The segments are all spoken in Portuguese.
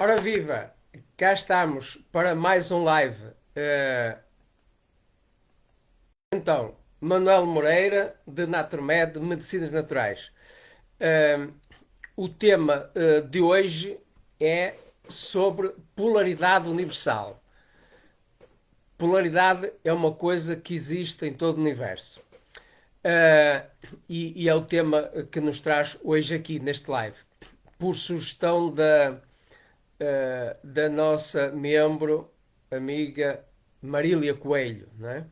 Ora viva, cá estamos para mais um live. Então, Manuel Moreira, de Naturmed, Medicinas Naturais. Eh, o tema de hoje é sobre polaridade universal. Polaridade é uma coisa que existe em todo o universo. E é o tema que nos traz hoje aqui neste live, por sugestão da nossa membro, amiga Marília Coelho. Não é?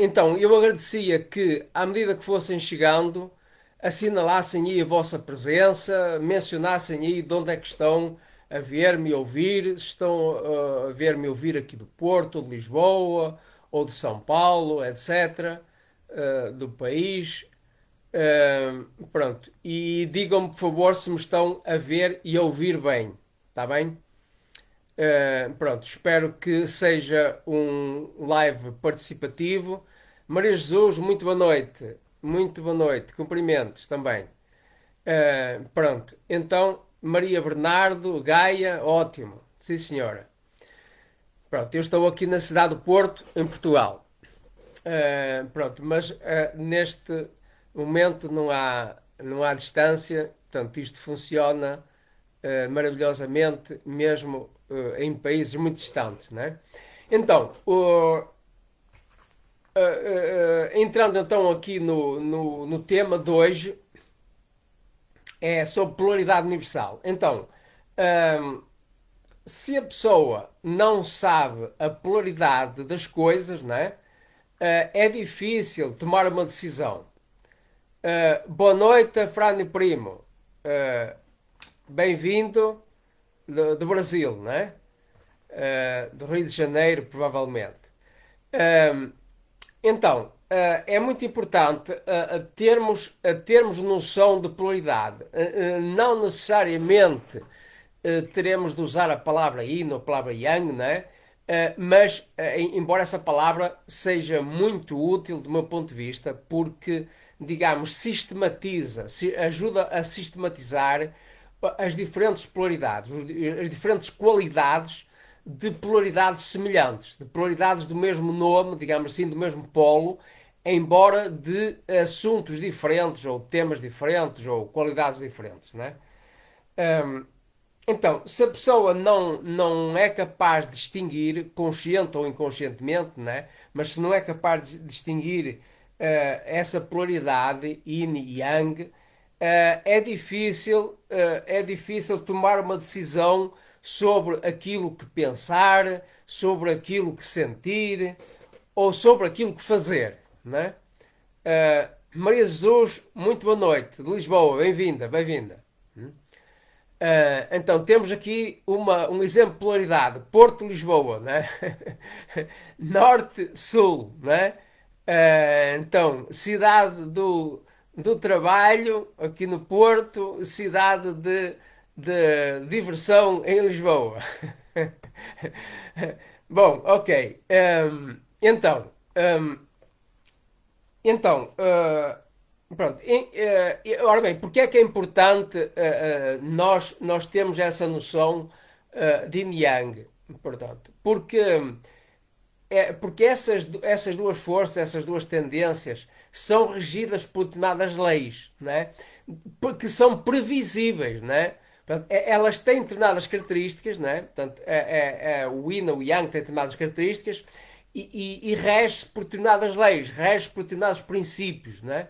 Então, eu agradecia que, à medida que fossem chegando, assinalassem aí a vossa presença, mencionassem aí de onde é que estão a ver-me ouvir, estão a ver-me ouvir aqui do Porto, de Lisboa, ou de São Paulo, etc., do país. Pronto. E digam-me, por favor, se me estão a ver e a ouvir bem. Está bem? Pronto, espero que seja um live participativo. Maria Jesus, muito boa noite. Muito boa noite. Cumprimentos também. Pronto, então, Maria Bernardo, Gaia, ótimo. Sim, senhora. Pronto, eu estou aqui na cidade do Porto, em Portugal. Pronto, mas neste momento não há distância, portanto, isto funciona maravilhosamente, mesmo em países muito distantes, né? Então, entrando então aqui no tema de hoje, é sobre polaridade universal. Então, hum, se a pessoa não sabe a polaridade das coisas, né, é difícil tomar uma decisão. Boa noite, Frane Primo. Uh, Bem-vindo do Brasil, né? Do Rio de Janeiro, provavelmente. Um, então, é muito importante termos noção de pluralidade. Não necessariamente teremos de usar a palavra yin ou a palavra yang, né? Mas, embora essa palavra seja muito útil do meu ponto de vista, porque, digamos, ajuda a sistematizar as diferentes polaridades, as diferentes qualidades de polaridades semelhantes, de polaridades do mesmo nome, digamos assim, do mesmo polo, embora de assuntos diferentes, ou temas diferentes, ou qualidades diferentes. Né? Um, então, se a pessoa não é capaz de distinguir, consciente ou inconscientemente, né? Mas se não é capaz de distinguir essa polaridade, yin e yang, é difícil tomar uma decisão sobre aquilo que pensar, sobre aquilo que sentir ou sobre aquilo que fazer. Né? Maria Jesus, muito boa noite, de Lisboa, bem-vinda, bem-vinda. Então, temos aqui um exemplo de polaridade: Porto-Lisboa, né? Norte-Sul, né? Então, cidade do trabalho aqui no Porto, cidade de diversão em Lisboa. Bom, ok. Então, pronto. Ora bem, porque é que é importante nós termos essa noção de yin yang? Portanto, porque essas duas forças, essas duas tendências, são regidas por determinadas leis, né? Porque são previsíveis, né? Portanto, elas têm determinadas características, né? Portanto, o yin ou o yang têm determinadas características e rege por determinadas leis, rege por determinados princípios, né?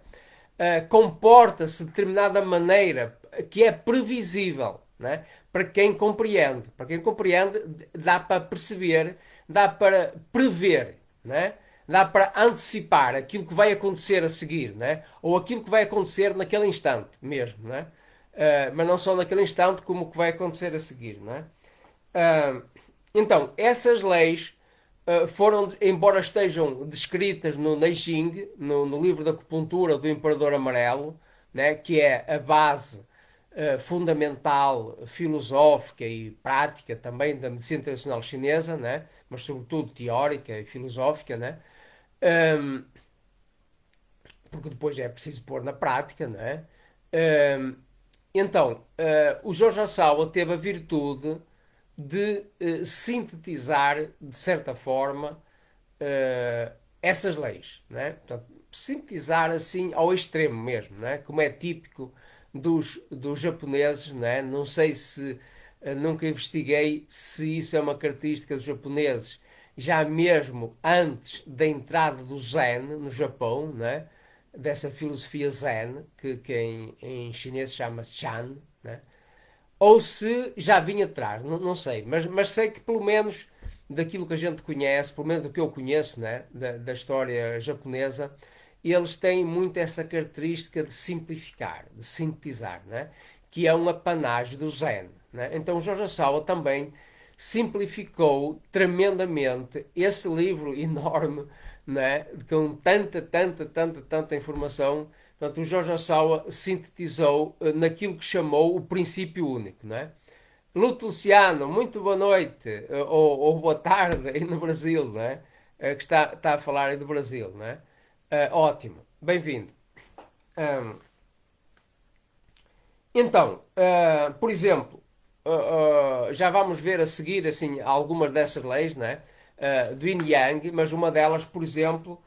Comporta-se de determinada maneira que é previsível, né? Para quem compreende. Para quem compreende, dá para perceber, dá para prever, né? Dá para antecipar aquilo que vai acontecer a seguir, né? Ou aquilo que vai acontecer naquele instante mesmo, né? Mas não só naquele instante, como o que vai acontecer a seguir, né? Então, essas leis foram, embora estejam descritas no Neijing, no livro da acupuntura do Imperador Amarelo, né, que é a base fundamental, filosófica e prática também da medicina tradicional chinesa, né, mas sobretudo teórica e filosófica, né, um, porque depois é preciso pôr na prática, né. Um, então, o Jorge Assawa teve a virtude de sintetizar, de certa forma, essas leis, né? Portanto, sintetizar assim ao extremo mesmo, né? Como é típico dos japoneses, né? Não sei se nunca investiguei se isso é uma característica dos japoneses, já mesmo antes da entrada do Zen no Japão, né? Dessa filosofia Zen, que em chinês se chama Chan, né? Ou se já vinha atrás, não sei, mas sei que pelo menos daquilo que a gente conhece, pelo menos do que eu conheço, né, da história japonesa, eles têm muito essa característica de simplificar, de sintetizar, né, que é um apanágio do Zen. Né? Então Jorge Sawa também simplificou tremendamente esse livro enorme, né, com tanta informação. Portanto, o Jorge Assawa sintetizou naquilo que chamou o princípio único. Né? Luto Luciano, muito boa noite, ou boa tarde aí no Brasil, né? Que está a falar aí do Brasil. Né? Ótimo, bem-vindo. Um, então, por exemplo, já vamos ver a seguir assim, algumas dessas leis, né? Do Yin Yang, mas uma delas, por exemplo,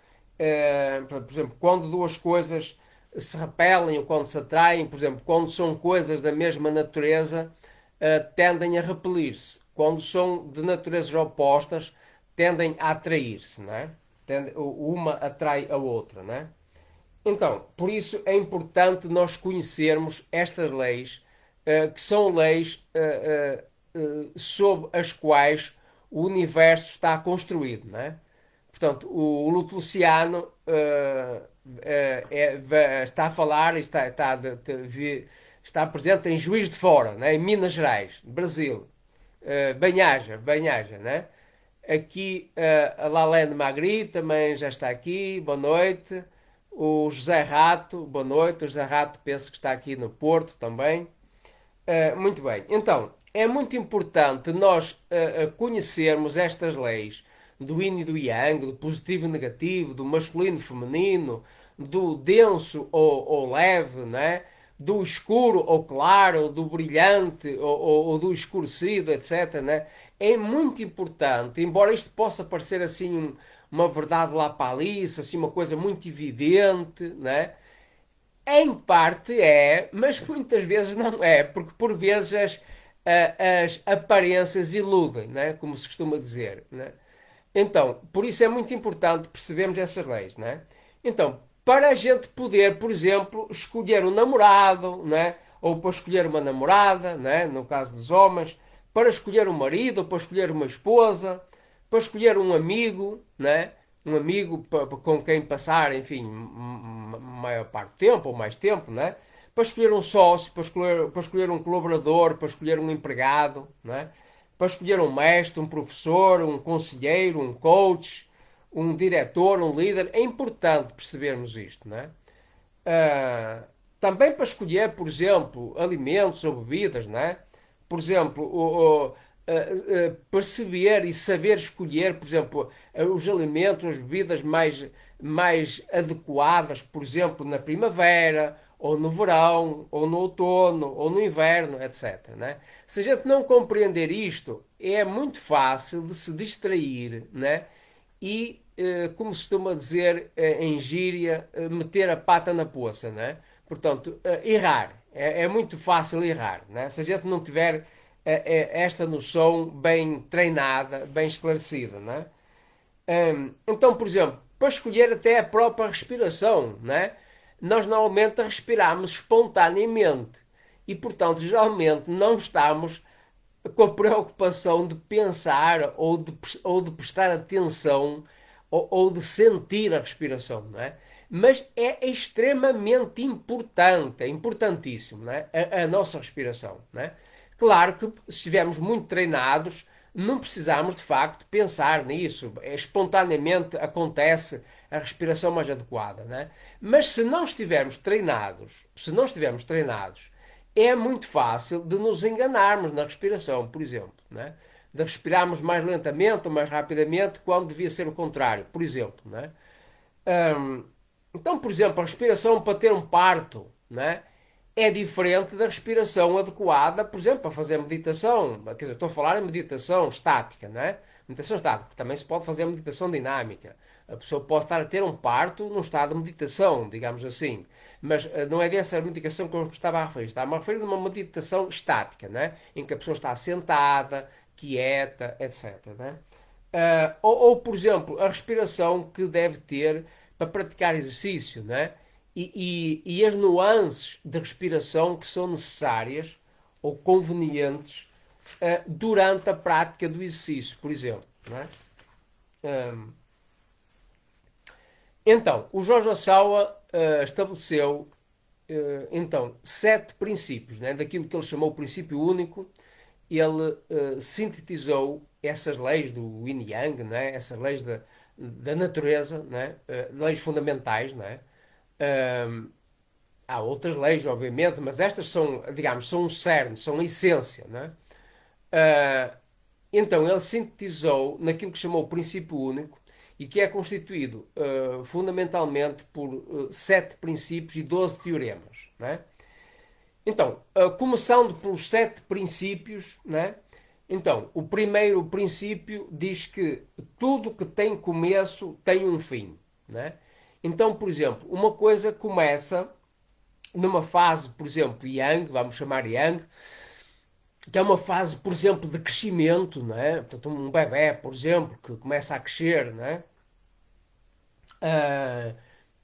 quando duas coisas se repelem ou quando se atraem, por exemplo, quando são coisas da mesma natureza, tendem a repelir-se. Quando são de naturezas opostas, tendem a atrair-se, né? Uma atrai a outra, né? Então, por isso é importante nós conhecermos estas leis, que são leis sob as quais o universo está construído. Não é? Portanto, o Luciano está a falar, está presente em Juiz de Fora, né? Em Minas Gerais, Brasil. Banhaja, né? Aqui a Lalene Magri também já está aqui, boa noite. O José Rato, boa noite. O José Rato penso que está aqui no Porto também. Muito bem. Então, é muito importante nós conhecermos estas leis do yin e do yang, do positivo e negativo, do masculino e feminino, do denso ou leve, né? Do escuro ou claro, do brilhante ou do escurecido, etc. Né? É muito importante, embora isto possa parecer assim uma verdade lá para ali, assim, uma coisa muito evidente, né? Em parte é, mas muitas vezes não é, porque por vezes as aparências iludem, né? Como se costuma dizer. Né? Então, por isso é muito importante percebermos essas leis. Né? Então, para a gente poder, por exemplo, escolher um namorado, né? Ou para escolher uma namorada, né? No caso dos homens, para escolher um marido, ou para escolher uma esposa, para escolher um amigo, né? Um amigo com quem passar, enfim, maior parte do tempo ou mais tempo, né? Para escolher um sócio, para escolher um colaborador, para escolher um empregado, né? Para escolher um mestre, um professor, um conselheiro, um coach, um diretor, um líder. É importante percebermos isto, né? Uh, Também para escolher, por exemplo, alimentos ou bebidas, né? Por exemplo, perceber e saber escolher, por exemplo, os alimentos, as bebidas mais adequadas, por exemplo, na primavera, ou no verão, ou no outono, ou no inverno, etc. Né? Se a gente não compreender isto, é muito fácil de se distrair, né? E, como se costuma dizer em gíria, meter a pata na poça, né? Portanto, errar. É muito fácil errar, né? Se a gente não tiver esta noção bem treinada, bem esclarecida, né? Então, por exemplo, para escolher até a própria respiração, né? Nós normalmente respiramos espontaneamente e, portanto, geralmente não estamos com a preocupação de pensar ou de prestar atenção ou de sentir a respiração, não é? Mas é extremamente importante, é importantíssimo, não é? A nossa respiração, não é? Claro que se estivermos muito treinados, não precisamos de facto pensar nisso. Espontaneamente acontece a respiração mais adequada, não é? Mas se não estivermos treinados, é muito fácil de nos enganarmos na respiração, por exemplo, né? De respirarmos mais lentamente ou mais rapidamente quando devia ser o contrário, por exemplo. Né? Então, por exemplo, a respiração para ter um parto, né? é diferente da respiração adequada, por exemplo, para fazer meditação. Quer dizer, estou a falar em meditação estática, não é? Meditação estática. Também se pode fazer meditação dinâmica. A pessoa pode estar a ter um parto num estado de meditação, digamos assim. Mas não é dessa meditação que eu estava a referir. Estava a referir a uma meditação estática, não é? Em que a pessoa está sentada, quieta, etc. Não é? Por exemplo, a respiração que deve ter para praticar exercício, não é? E as nuances de respiração que são necessárias ou convenientes durante a prática do exercício, por exemplo. Não é? Então, o Jorge Assawa estabeleceu então 7 princípios, né? Daquilo que ele chamou o princípio único. Ele sintetizou essas leis do Yin Yang, né? Essas leis da natureza, né? Leis fundamentais, né? Há outras leis, obviamente, mas estas são, digamos, são um cerne, são a essência, né? Então, ele sintetizou naquilo que chamou o princípio único e que é constituído fundamentalmente por 7 princípios e 12 teoremas, né? Então, começando pelos 7 princípios, né? Então, o primeiro princípio diz que tudo que tem começo tem um fim, né? Então, por exemplo, uma coisa começa numa fase, por exemplo, Yang, vamos chamar Yang, que é uma fase, por exemplo, de crescimento, não é? Portanto, um bebê, por exemplo, que começa a crescer, não é? Ah,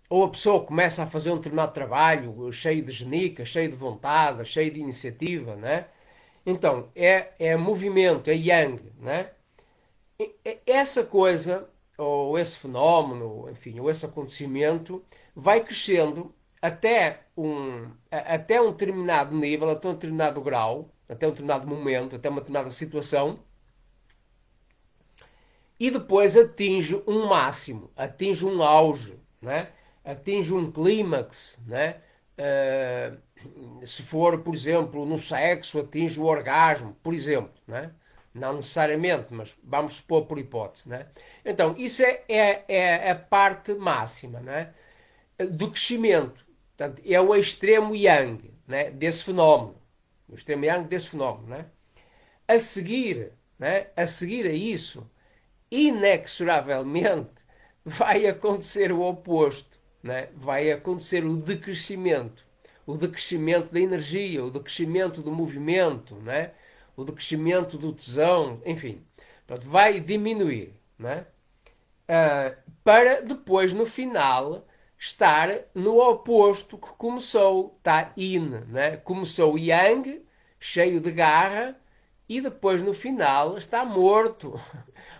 ou a pessoa começa a fazer um determinado trabalho cheio de genica, cheio de vontade, cheio de iniciativa, né? Então, é movimento, é yang, né? Essa coisa, ou esse fenómeno, enfim, ou esse acontecimento, vai crescendo até um determinado nível, até um determinado grau, até um determinado momento, até uma determinada situação, e depois atinge um máximo, atinge um auge, né? Atinge um clímax, né? Se for, por exemplo, no sexo, atinge o orgasmo, por exemplo, né? Não necessariamente, mas vamos supor por hipótese, né? Então, isso é a parte máxima, né? Do crescimento. Portanto, é o extremo yang, né? Desse fenómeno. O extremo yang desse fenómeno, né? A seguir, né? A seguir a isso, inexoravelmente vai acontecer o oposto, né? Vai acontecer o decrescimento da energia, o decrescimento do movimento, né? O decrescimento do tesão, enfim, portanto, vai diminuir, né? Para depois no final estar no oposto que começou, está yin, né? Começou yang, cheio de garra, e depois no final está morto,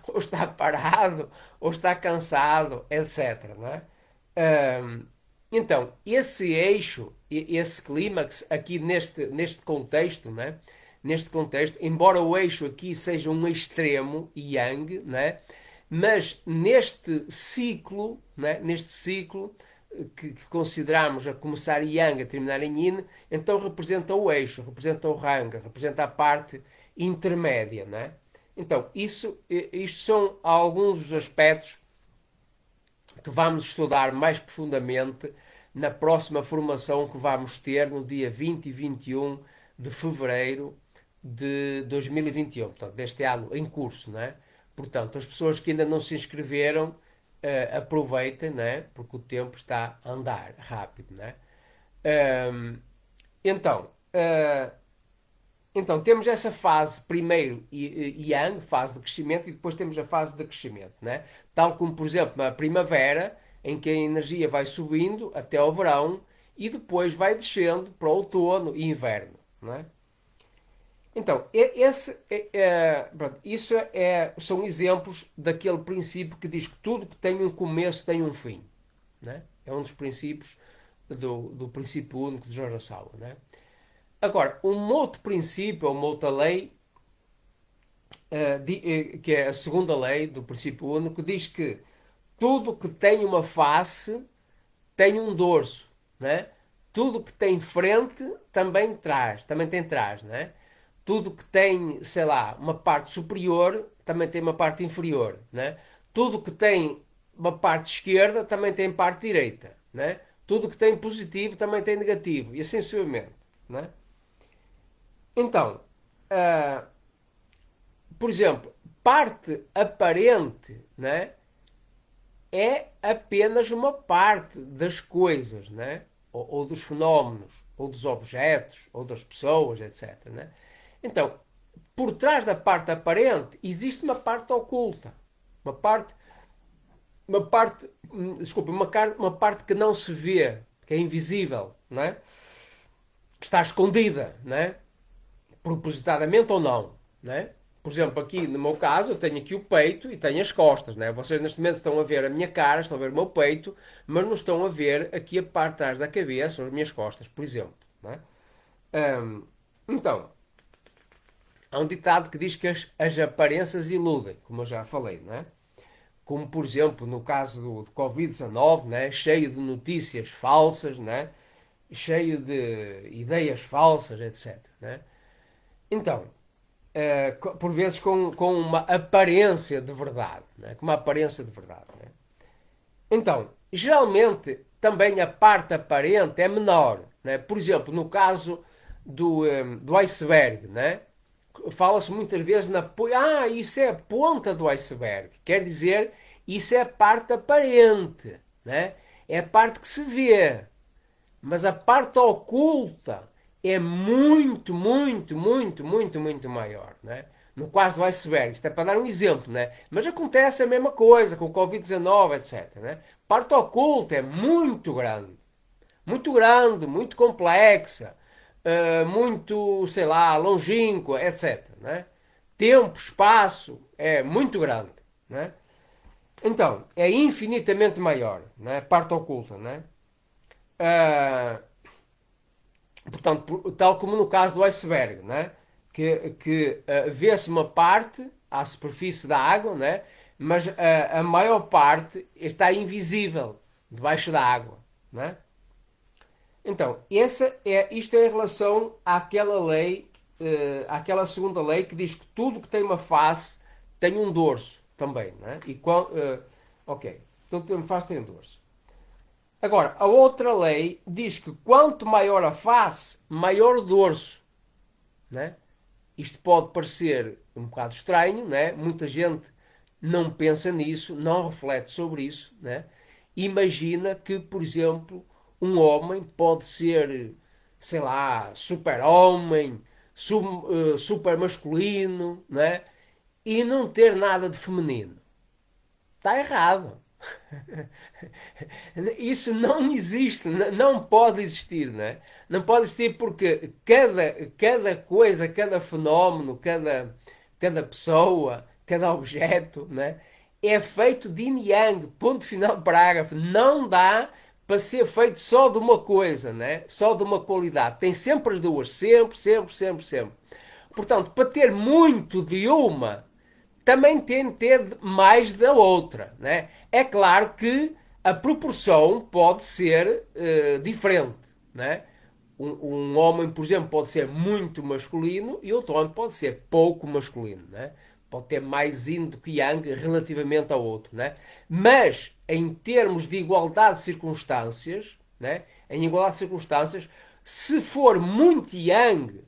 ou está parado, ou está cansado, etc. Não é? Então, esse eixo, esse clímax, aqui neste contexto, né? Neste contexto, embora o eixo aqui seja um extremo, yang, né? Mas neste ciclo que consideramos a começar yang, a terminar em yin, então representa o eixo, representa o ranga, representa a parte intermédia, né? Então, isto são alguns dos aspectos que vamos estudar mais profundamente na próxima formação que vamos ter no dia 20 e 21 de fevereiro de 2021, portanto, deste ano em curso, né? Portanto, as pessoas que ainda não se inscreveram, aproveitem, né? Porque o tempo está a andar rápido, né? Então, então, temos essa fase primeiro yang, fase de crescimento, e depois temos a fase de crescimento, né? Tal como, por exemplo, na primavera, em que a energia vai subindo até ao verão e depois vai descendo para o outono e inverno, né? Então, isso são exemplos daquele princípio que diz que tudo que tem um começo tem um fim, né? É um dos princípios do princípio único de Jorge Assawa, né? Agora, um outro princípio, uma outra lei, que é a segunda lei do princípio único, diz que tudo que tem uma face tem um dorso, né? Tudo que tem frente também tem trás, né? Tudo que tem, sei lá, uma parte superior também tem uma parte inferior, né? Tudo que tem uma parte esquerda também tem parte direita, né? Tudo que tem positivo também tem negativo, e assim sucessivamente. Né? Então, uh, por exemplo, parte aparente, né, é apenas uma parte das coisas, né? Ou dos fenómenos, ou dos objetos, ou das pessoas, etc. Né? Então, por trás da parte aparente existe uma parte oculta, uma parte, desculpa, uma parte que não se vê, que é invisível, né? Que está escondida, né? Propositadamente ou não, né? Por exemplo, aqui no meu caso, eu tenho aqui o peito e tenho as costas, né? Vocês neste momento estão a ver a minha cara, estão a ver o meu peito, mas não estão a ver aqui a parte de trás da cabeça, ou as minhas costas, por exemplo, né? Então, há um ditado que diz que as aparências iludem, como eu já falei, né? Como, por exemplo, no caso do Covid-19, né? Cheio de notícias falsas, né? Cheio de ideias falsas, etc. Né? Então, por vezes com uma aparência de verdade, né? Com uma aparência de verdade. Né? Então, geralmente, também a parte aparente é menor. Né? Por exemplo, no caso do iceberg, né? Fala-se muitas vezes na... isso é a ponta do iceberg. Quer dizer, isso é a parte aparente. Né? É a parte que se vê. Mas a parte oculta é muito, muito, muito, muito, muito maior. Né? No caso do iceberg, isto é para dar um exemplo, né? Mas acontece a mesma coisa com o Covid-19, etc. Né? A parte oculta é muito grande, muito complexa, muito, sei lá, longínqua, etc. Né? Tempo, espaço, é muito grande. Né? Então, é infinitamente maior, né? A parte oculta. Né? Uh, Portanto, tal como no caso do iceberg, né? que vê-se uma parte à superfície da água, né? Mas a maior parte está invisível debaixo da água. Né? Então, isto é em relação àquela lei, àquela segunda lei que diz que tudo que tem uma face tem um dorso também. Né? Ok, tudo que tem uma face tem um dorso. Agora, a outra lei diz que quanto maior a face, maior o dorso. Né? Isto pode parecer um bocado estranho, né? Muita gente não pensa nisso, não reflete sobre isso. Né? Imagina que, por exemplo, um homem pode ser, sei lá, super-homem, super masculino, né? E não ter nada de feminino. Está errado. Isso não existe, não pode existir, não é? Não pode existir porque cada coisa, cada fenómeno, cada pessoa, cada objeto, né, é feito de yin yang, ponto final parágrafo. Não dá para ser feito só de uma coisa, né? Só de uma qualidade. Tem sempre as duas, sempre, sempre, sempre, sempre. Portanto, para ter muito de uma, também tem de ter mais da outra. Né? É claro que a proporção pode ser diferente. Né? Um homem, por exemplo, pode ser muito masculino e outro homem pode ser pouco masculino. Né? Pode ter mais yin do que yang relativamente ao outro. Né? Mas, em termos de igualdade de circunstâncias, né? Em igualdade de circunstâncias, se for muito yang,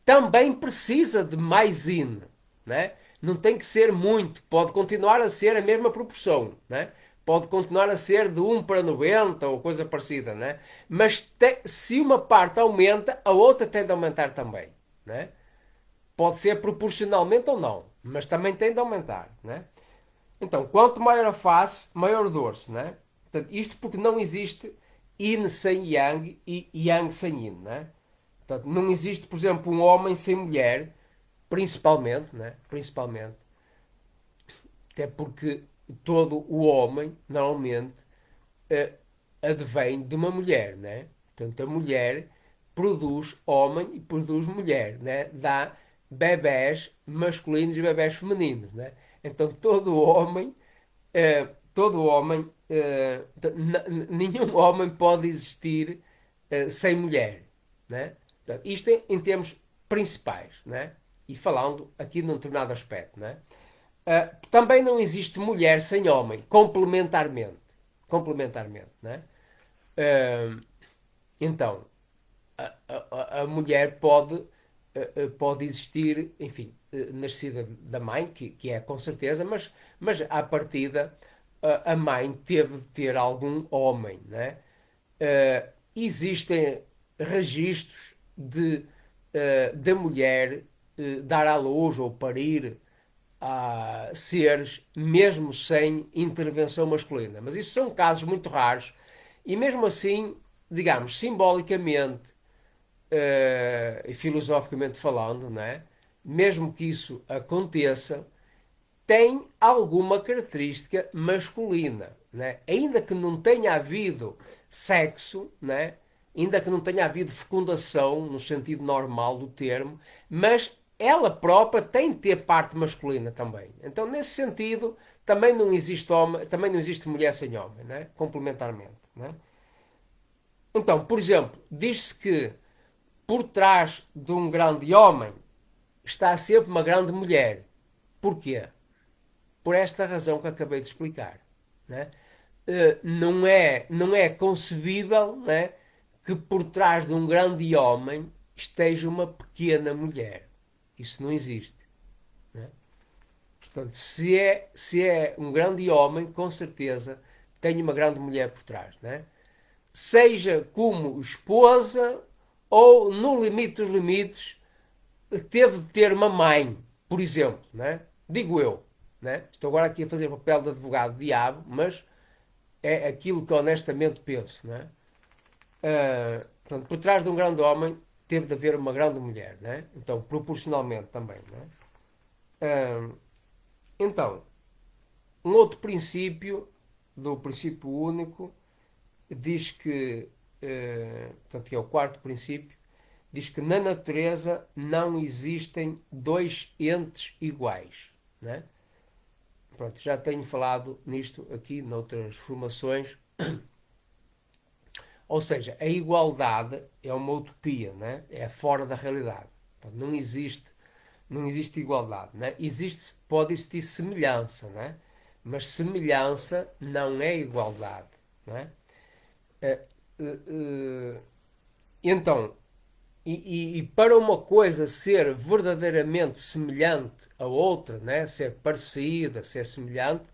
também precisa de mais yin. Né? Não tem que ser muito, pode continuar a ser a mesma proporção, né? Pode continuar a ser de 1:90 ou coisa parecida, né? Mas se uma parte aumenta, a outra tem de aumentar também, né? Pode ser proporcionalmente ou não, mas também tem de aumentar, né? Então, quanto maior a face, maior o dorso, né? Portanto, isto porque não existe yin sem yang e yang sem yin, né? Portanto, não existe, por exemplo, um homem sem mulher, principalmente, né? Principalmente. Até porque todo o homem, normalmente, advém de uma mulher, né? Portanto, a mulher produz homem e produz mulher, né? Dá bebés masculinos e bebés femininos, né? Então, todo homem, nenhum homem pode existir sem mulher, né? Portanto, isto em termos principais, né? E falando aqui num determinado aspecto, né? Também não existe mulher sem homem, complementarmente. Complementarmente, né? Uh, então, a mulher pode existir, enfim, nascida da mãe, que é com certeza, mas à partida a mãe teve de ter algum homem, né? Existem registros da mulher dar à luz ou parir a seres mesmo sem intervenção masculina. Mas isso são casos muito raros e mesmo assim, digamos, simbolicamente e filosoficamente falando, não é? Mesmo que isso aconteça, tem alguma característica masculina, né? Ainda que não tenha havido sexo, né? Ainda que não tenha havido fecundação no sentido normal do termo, mas ela própria tem de ter parte masculina também. Então, nesse sentido, também não existe homem, também não existe mulher sem homem, né? Complementarmente, né? Então, por exemplo, diz-se que por trás de um grande homem está sempre uma grande mulher. Porquê? Por esta razão que acabei de explicar. Né? Não é concebível, né, que por trás de um grande homem esteja uma pequena mulher. Isso não existe. Né? Portanto, se é um grande homem, com certeza tem uma grande mulher por trás. Né? Seja como esposa ou, no limite dos limites, teve de ter uma mãe, por exemplo. Né? Digo eu. Né? Estou agora aqui a fazer o papel de advogado diabo, mas é aquilo que honestamente penso. Né? Portanto, por trás de um grande homem teve de haver uma grande mulher. Né? Então, proporcionalmente também. Né? Então, um outro princípio, do princípio único, diz que, portanto, que é o quarto princípio, diz que na natureza não existem dois entes iguais. Né? Pronto, já tenho falado nisto aqui noutras formações. Ou seja, a igualdade é uma utopia, né? É fora da realidade. Portanto, não existe igualdade. Né? Pode existir semelhança, né? Mas semelhança não é igualdade. Né? Uh, uh, então, e para uma coisa ser verdadeiramente semelhante a outra, né? Ser parecida, ser semelhante,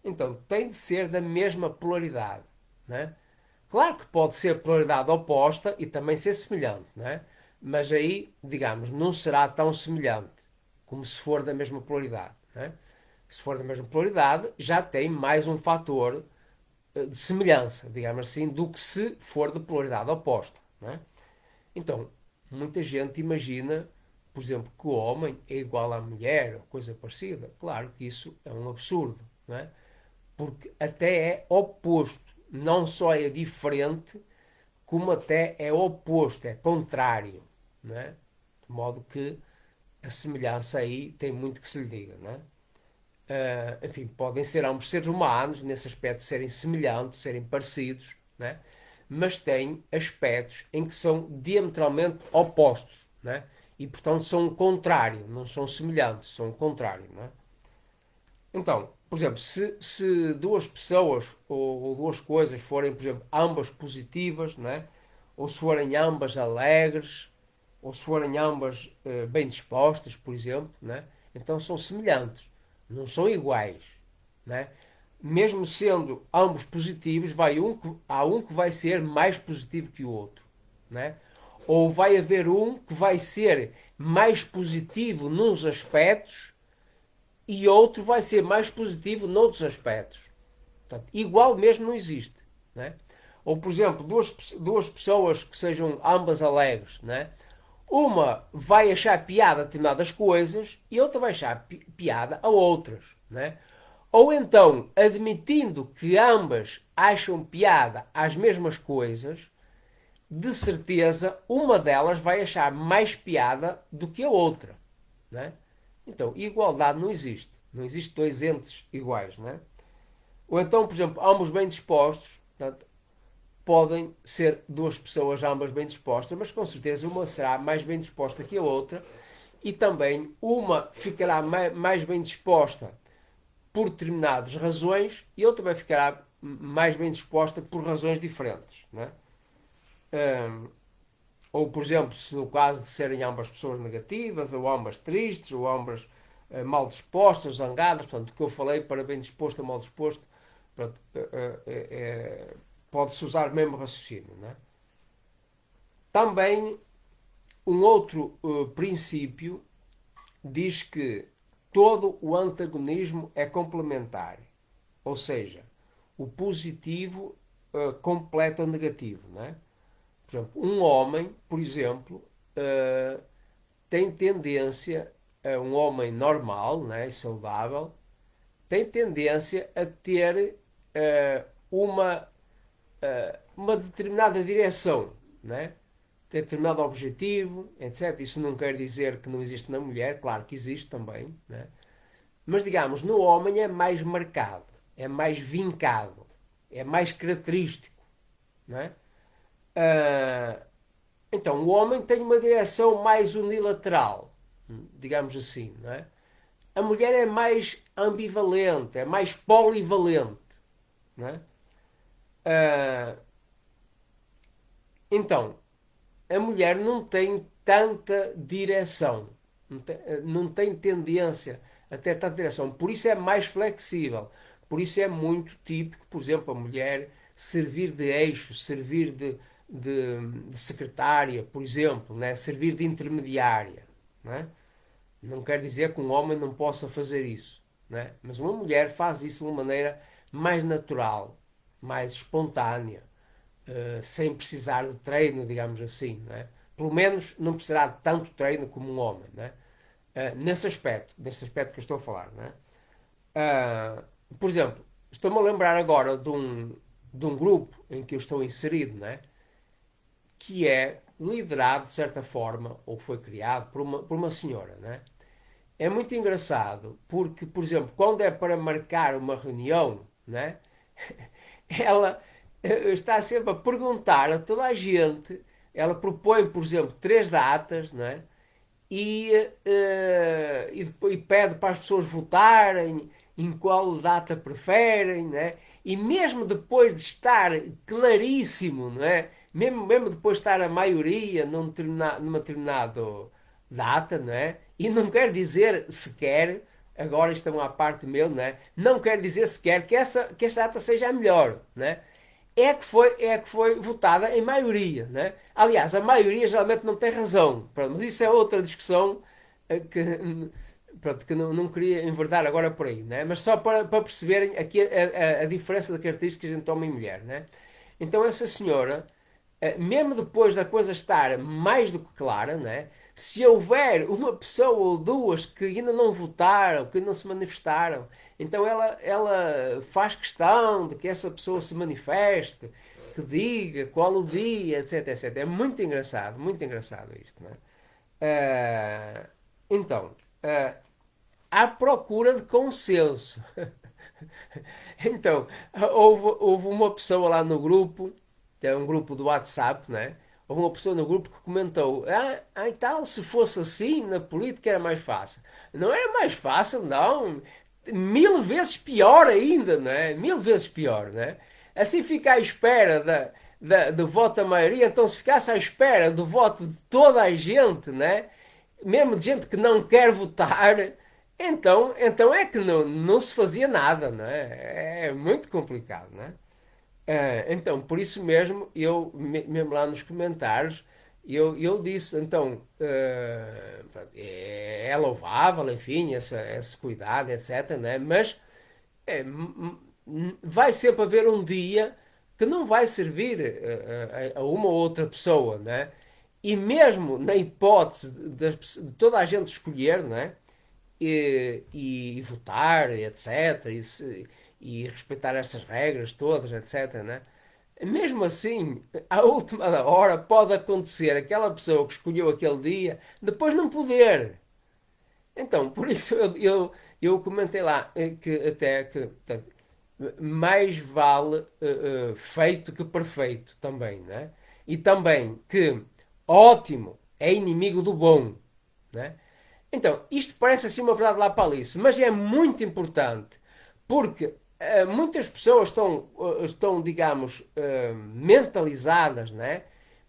então tem de ser da mesma polaridade. Né? Claro que pode ser polaridade oposta e também ser semelhante, né? Mas aí, digamos, não será tão semelhante como se for da mesma polaridade. Né? Se for da mesma polaridade, já tem mais um fator de semelhança, digamos assim, do que se for de polaridade oposta. Né? Então, muita gente imagina, por exemplo, que o homem é igual à mulher, ou coisa parecida. Claro que isso é um absurdo, não é? Porque até é oposto. Não só é diferente, como até é oposto, é contrário. Não é? De modo que a semelhança aí tem muito que se lhe diga. Não é? Enfim, podem ser ambos seres humanos, nesse aspecto serem semelhantes, serem parecidos, né? Mas têm aspectos em que são diametralmente opostos. Né? E, portanto, são o contrário, não são semelhantes, são o contrário. Né? Então, por exemplo, se duas pessoas ou duas coisas forem, por exemplo, ambas positivas, né? Ou se forem ambas alegres, ou se forem ambas bem dispostas, por exemplo, né? Então são semelhantes, não são iguais. Né? Mesmo sendo ambos positivos, há um que vai ser mais positivo que o outro. Né? Ou vai haver um que vai ser mais positivo nos aspectos e outro vai ser mais positivo noutros aspectos. Portanto, igual mesmo não existe. Né? Ou, por exemplo, duas pessoas que sejam ambas alegres. Né? Uma vai achar piada a determinadas coisas e outra vai achar piada a outras. Né? Ou então, admitindo que ambas acham piada às mesmas coisas, de certeza uma delas vai achar mais piada do que a outra. Né? Então, igualdade não existe. Não existe dois entes iguais. Né? Ou então, por exemplo, ambos bem dispostos, portanto, podem ser duas pessoas ambas bem dispostas, mas com certeza uma será mais bem disposta que a outra e também uma ficará mais bem disposta por determinadas razões e outra vai ficar mais bem disposta por razões diferentes. Né? ou, por exemplo, se no caso de serem ambas pessoas negativas, ou ambas tristes, ou ambas mal dispostas, zangadas, portanto, o que eu falei para bem disposto ou mal disposto, pronto, pode-se usar o mesmo raciocínio. Não é? Também, um outro princípio diz que todo o antagonismo é complementar, ou seja, o positivo completa o negativo. Não é? Por exemplo, um homem, por exemplo, tem tendência, um homem normal, né, saudável, tem tendência a ter uma, uma determinada direção, né? Ter determinado objetivo, etc. Isso não quer dizer que não existe na mulher, claro que existe também, né? Mas digamos, no homem é mais marcado, é mais vincado, é mais característico, né? Uh, então, o homem tem uma direção mais unilateral, digamos assim, não é? A mulher é mais ambivalente, é mais polivalente, não é? Uh, então, a mulher não tem tanta direção, não tem tendência a ter tanta direção, por isso é mais flexível, por isso é muito típico, por exemplo, a mulher servir de eixo, servir de secretária, por exemplo, né? Servir de intermediária. Né? Não quer dizer que um homem não possa fazer isso, né? Mas uma mulher faz isso de uma maneira mais natural, mais espontânea, sem precisar de treino, digamos assim. Né? Pelo menos não precisará de tanto treino como um homem. Né? Nesse aspecto que eu estou a falar. Né? Por exemplo, estou-me a lembrar agora de um grupo em que eu estou inserido, né? Que é liderado, de certa forma, ou foi criado por uma senhora. Né? É muito engraçado, porque, por exemplo, quando é para marcar uma reunião, né? Ela está sempre a perguntar a toda a gente, ela propõe, por exemplo, três datas, né? E pede para as pessoas votarem em qual data preferem, né? E mesmo depois de estar claríssimo, não é? Mesmo depois de estar a maioria numa determinada data, não é? E não quer dizer sequer, agora isto é uma parte meu, não é? Não quer dizer sequer que essa data seja a melhor, não é? É que foi votada em maioria. Né? Aliás, a maioria geralmente não tem razão. Pronto, mas isso é outra discussão que, pronto, que não queria enverdar agora por aí. Né? Mas só para perceberem aqui a diferença de características entre homem e mulher. Né? Então essa senhora, mesmo depois da coisa estar mais do que clara, né? Se houver uma pessoa ou duas que ainda não votaram, que ainda não se manifestaram, então ela faz questão de que essa pessoa se manifeste, que diga qual o dia, etc, etc. É muito engraçado isto. Não é? Então, à procura de consenso. Então, houve uma pessoa lá no grupo, que é um grupo do WhatsApp, né? Houve uma pessoa no grupo que comentou: e tal, se fosse assim, na política era mais fácil. Não era mais fácil, não. Mil vezes pior ainda, né? Mil vezes pior, né? Assim fica à espera do voto da maioria, então se ficasse à espera do voto de toda a gente, né? Mesmo de gente que não quer votar, então é que não se fazia nada, né? É muito complicado, né? Então, por isso mesmo, mesmo lá nos comentários, eu disse, então, é louvável, enfim, esse cuidado, etc, né? Mas é, vai sempre haver um dia que não vai servir a uma ou outra pessoa, né? E mesmo na hipótese de toda a gente escolher, né? E votar, etc., e respeitar essas regras todas, etc., né? Mesmo assim, à última hora pode acontecer aquela pessoa que escolheu aquele dia depois não poder. Então, por isso eu comentei lá que até que portanto, mais vale feito que perfeito também, né? E também que ótimo é inimigo do bom, né? Então, isto parece assim uma verdade lá para Alice, mas é muito importante, porque muitas pessoas estão digamos, mentalizadas, né?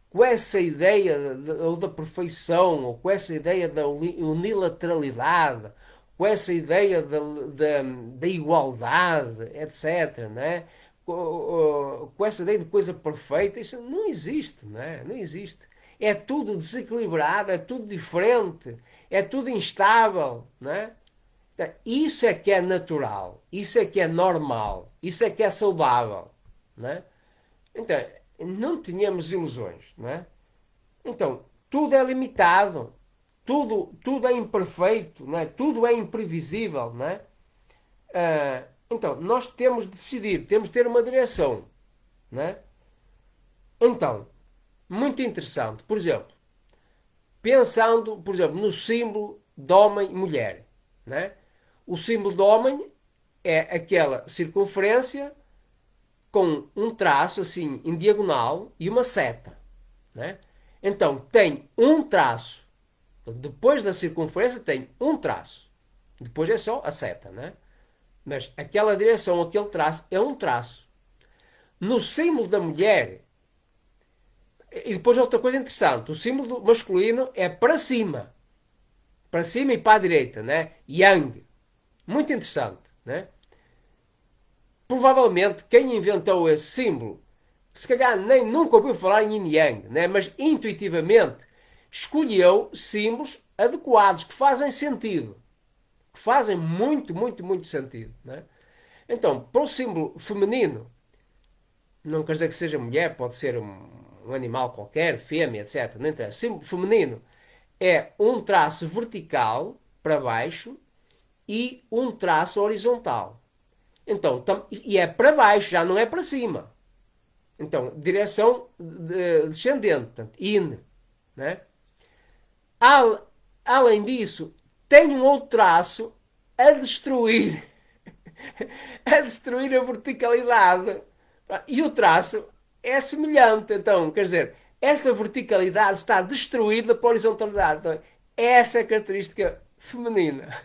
com essa ideia ou da perfeição, ou com essa ideia da unilateralidade, com essa ideia da igualdade, etc., né? Com essa ideia de coisa perfeita, isso não existe, né? Não existe. É tudo desequilibrado, é tudo diferente, é tudo instável, né? Isso é que é natural, isso é que é normal, isso é que é saudável, né? Então, não tínhamos ilusões, né? Então, tudo é limitado, tudo é imperfeito, né? Tudo é imprevisível, né? Então, nós temos de decidir, temos de ter uma direção, né? Então, muito interessante, por exemplo, pensando, por exemplo, no símbolo de homem e mulher, né? O símbolo de homem é aquela circunferência com um traço assim em diagonal e uma seta, né? Então tem um traço, depois da circunferência tem um traço, depois é só a seta, né? Mas aquela direção, aquele traço é um traço. No símbolo da mulher, e depois outra coisa interessante, o símbolo masculino é para cima e para a direita, né? Yang, muito interessante, né? Provavelmente quem inventou esse símbolo, se calhar nem nunca ouviu falar em Yin Yang, né? Mas intuitivamente escolheu símbolos adequados, que fazem sentido. Que fazem muito, muito, muito sentido. Né? Então, para o símbolo feminino, não quer dizer que seja mulher, pode ser um animal qualquer, fêmea, etc. Não interessa. O símbolo feminino é um traço vertical para baixo e um traço horizontal. Então, e é para baixo, já não é para cima. Então, direção descendente, portanto, in. Né? Além disso, tem um outro traço a destruir, a destruir a verticalidade. E o traço é semelhante. Então, quer dizer, essa verticalidade está destruída pela horizontalidade. Então, essa é a característica feminina.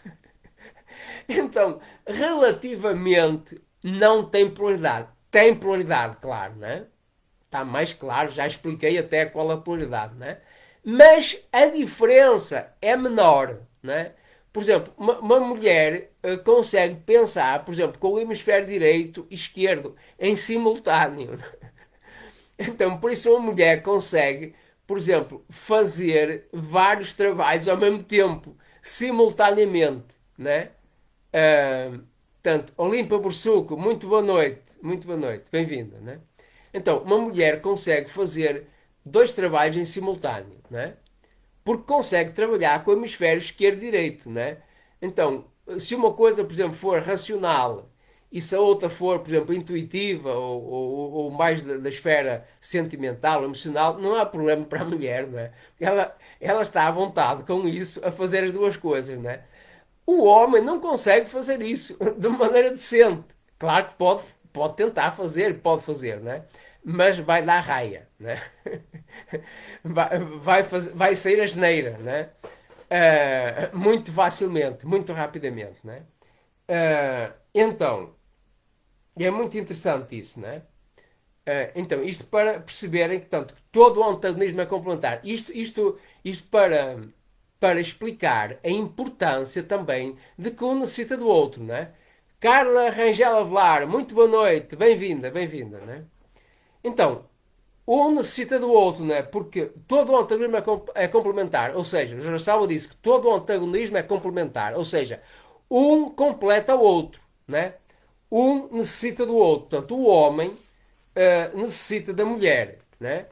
Então, relativamente, não tem polaridade. Tem polaridade, claro, né? Está mais claro, já expliquei até qual a polaridade, né? Mas a diferença é menor, né? Por exemplo, uma mulher consegue pensar, por exemplo, com o hemisfério direito e esquerdo em simultâneo. Então, por isso, uma mulher consegue, por exemplo, fazer vários trabalhos ao mesmo tempo, simultaneamente, né? Portanto, Olimpa Bursuco, muito boa noite, bem-vinda, né? Então, uma mulher consegue fazer dois trabalhos em simultâneo, né? Porque consegue trabalhar com o hemisfério esquerdo e direito, né? Então, se uma coisa, por exemplo, for racional e se a outra for, por exemplo, intuitiva ou mais da esfera sentimental, emocional, não há problema para a mulher, não é? Ela está à vontade com isso a fazer as duas coisas, né? O homem não consegue fazer isso de maneira decente. Claro que pode tentar fazer, pode fazer, né? Mas vai dar raia, né? Vai sair a geneira, né? Muito facilmente, muito rapidamente, né? Então, é muito interessante isso, né? Então, isto para perceberem que, tanto, todo o antagonismo é complementar. Isto para explicar a importância também de que um necessita do outro, né? Carla Rangel Avelar, muito boa noite, bem-vinda, bem-vinda, né? Então, um necessita do outro, né? Porque todo o antagonismo é complementar, ou seja, o Jarasalva disse que todo o antagonismo é complementar, ou seja, um completa o outro, né? Um necessita do outro, portanto, o homem necessita da mulher, né?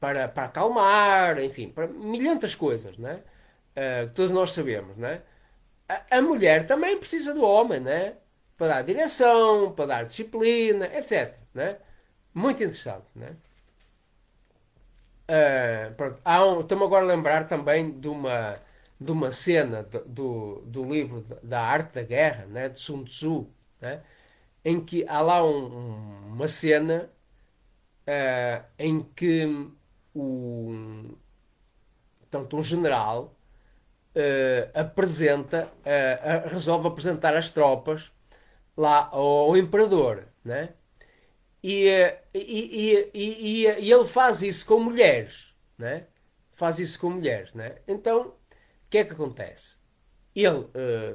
Para acalmar, enfim, para milhentas coisas, né? Que todos nós sabemos, né? A mulher também precisa do homem, né? Para dar direção, para dar disciplina, etc. Né? Muito interessante, né? Estou-me agora a lembrar também de uma cena do livro da Arte da Guerra, né? De Sun Tzu, né? Em que há lá uma cena em que portanto, um general resolve apresentar as tropas lá ao imperador, né? E ele faz isso com mulheres, né? Faz isso com mulheres, né? Então, o que é que acontece? Ele,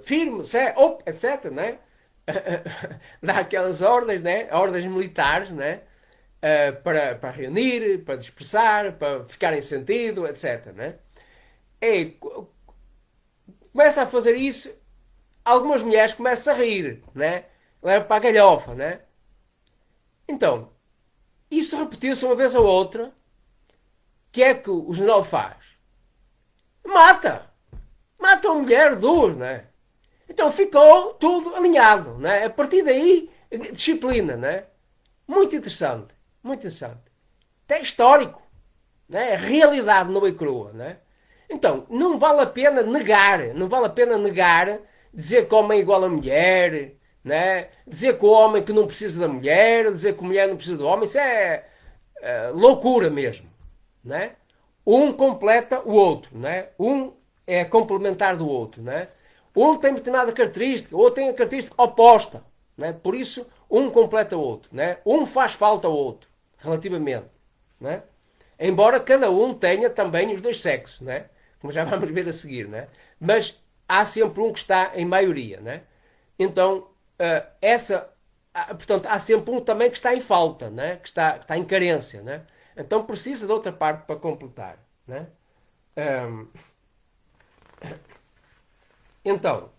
firme, etc, né? Dá aquelas ordens, né? Ordens militares, né? Para reunir, para dispersar, para ficar em sentido, etc, né? E começa a fazer isso, algumas mulheres começam a rir, né? Leva para a galhofa, né? Então, isso repetiu-se uma vez ou outra. O que é que o general faz? Mata! Mata uma mulher, duas, né? Então ficou tudo alinhado, né? A partir daí, disciplina, né? Muito interessante, muito interessante. Até histórico, né? Realidade nua e crua, né? Então, não vale a pena negar, não vale a pena negar, dizer que o homem é igual a mulher, né? Dizer que o homem que não precisa da mulher, dizer que a mulher não precisa do homem, isso é loucura mesmo, né? Um completa o outro, né? Um é complementar do outro, né? Um tem determinada característica, o outro tem a característica oposta, né? Por isso, um completa o outro, né? Um faz falta ao outro, relativamente, né? Embora cada um tenha também os dois sexos, né? Como já vamos ver a seguir, né? Mas há sempre um que está em maioria, né? Então, portanto, há sempre um também que está em falta, né? Que está em carência, né? Então precisa de outra parte para completar, né? Um, então,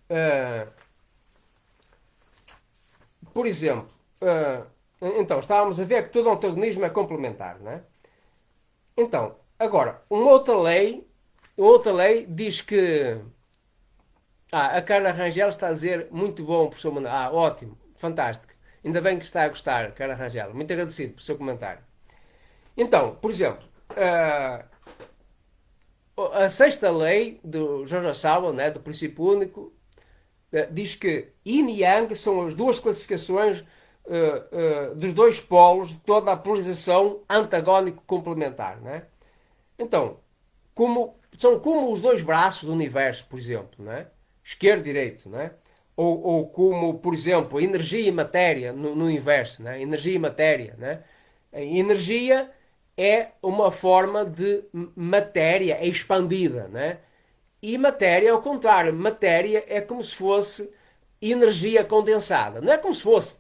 por exemplo, então estávamos a ver que todo antagonismo é complementar, né? Então, agora, uma outra lei diz que a Carla Rangel está a dizer muito bom, professor Manuel. Ótimo, fantástico. Ainda bem que está a gostar, Carla Rangel. Muito agradecido pelo seu comentário. Então, por exemplo, a sexta lei do George Orwell, né, do princípio único, diz que Yin e Yang são as duas classificações dos dois polos de toda a polarização antagónico-complementar. Né? Então, são como os dois braços do universo, por exemplo, né? Esquerdo e direito, né? Ou como, por exemplo, energia e matéria no universo, né? Energia e matéria, né? A energia é uma forma de matéria expandida, né? E matéria, ao contrário, matéria é como se fosse energia condensada. Não é como se fosse,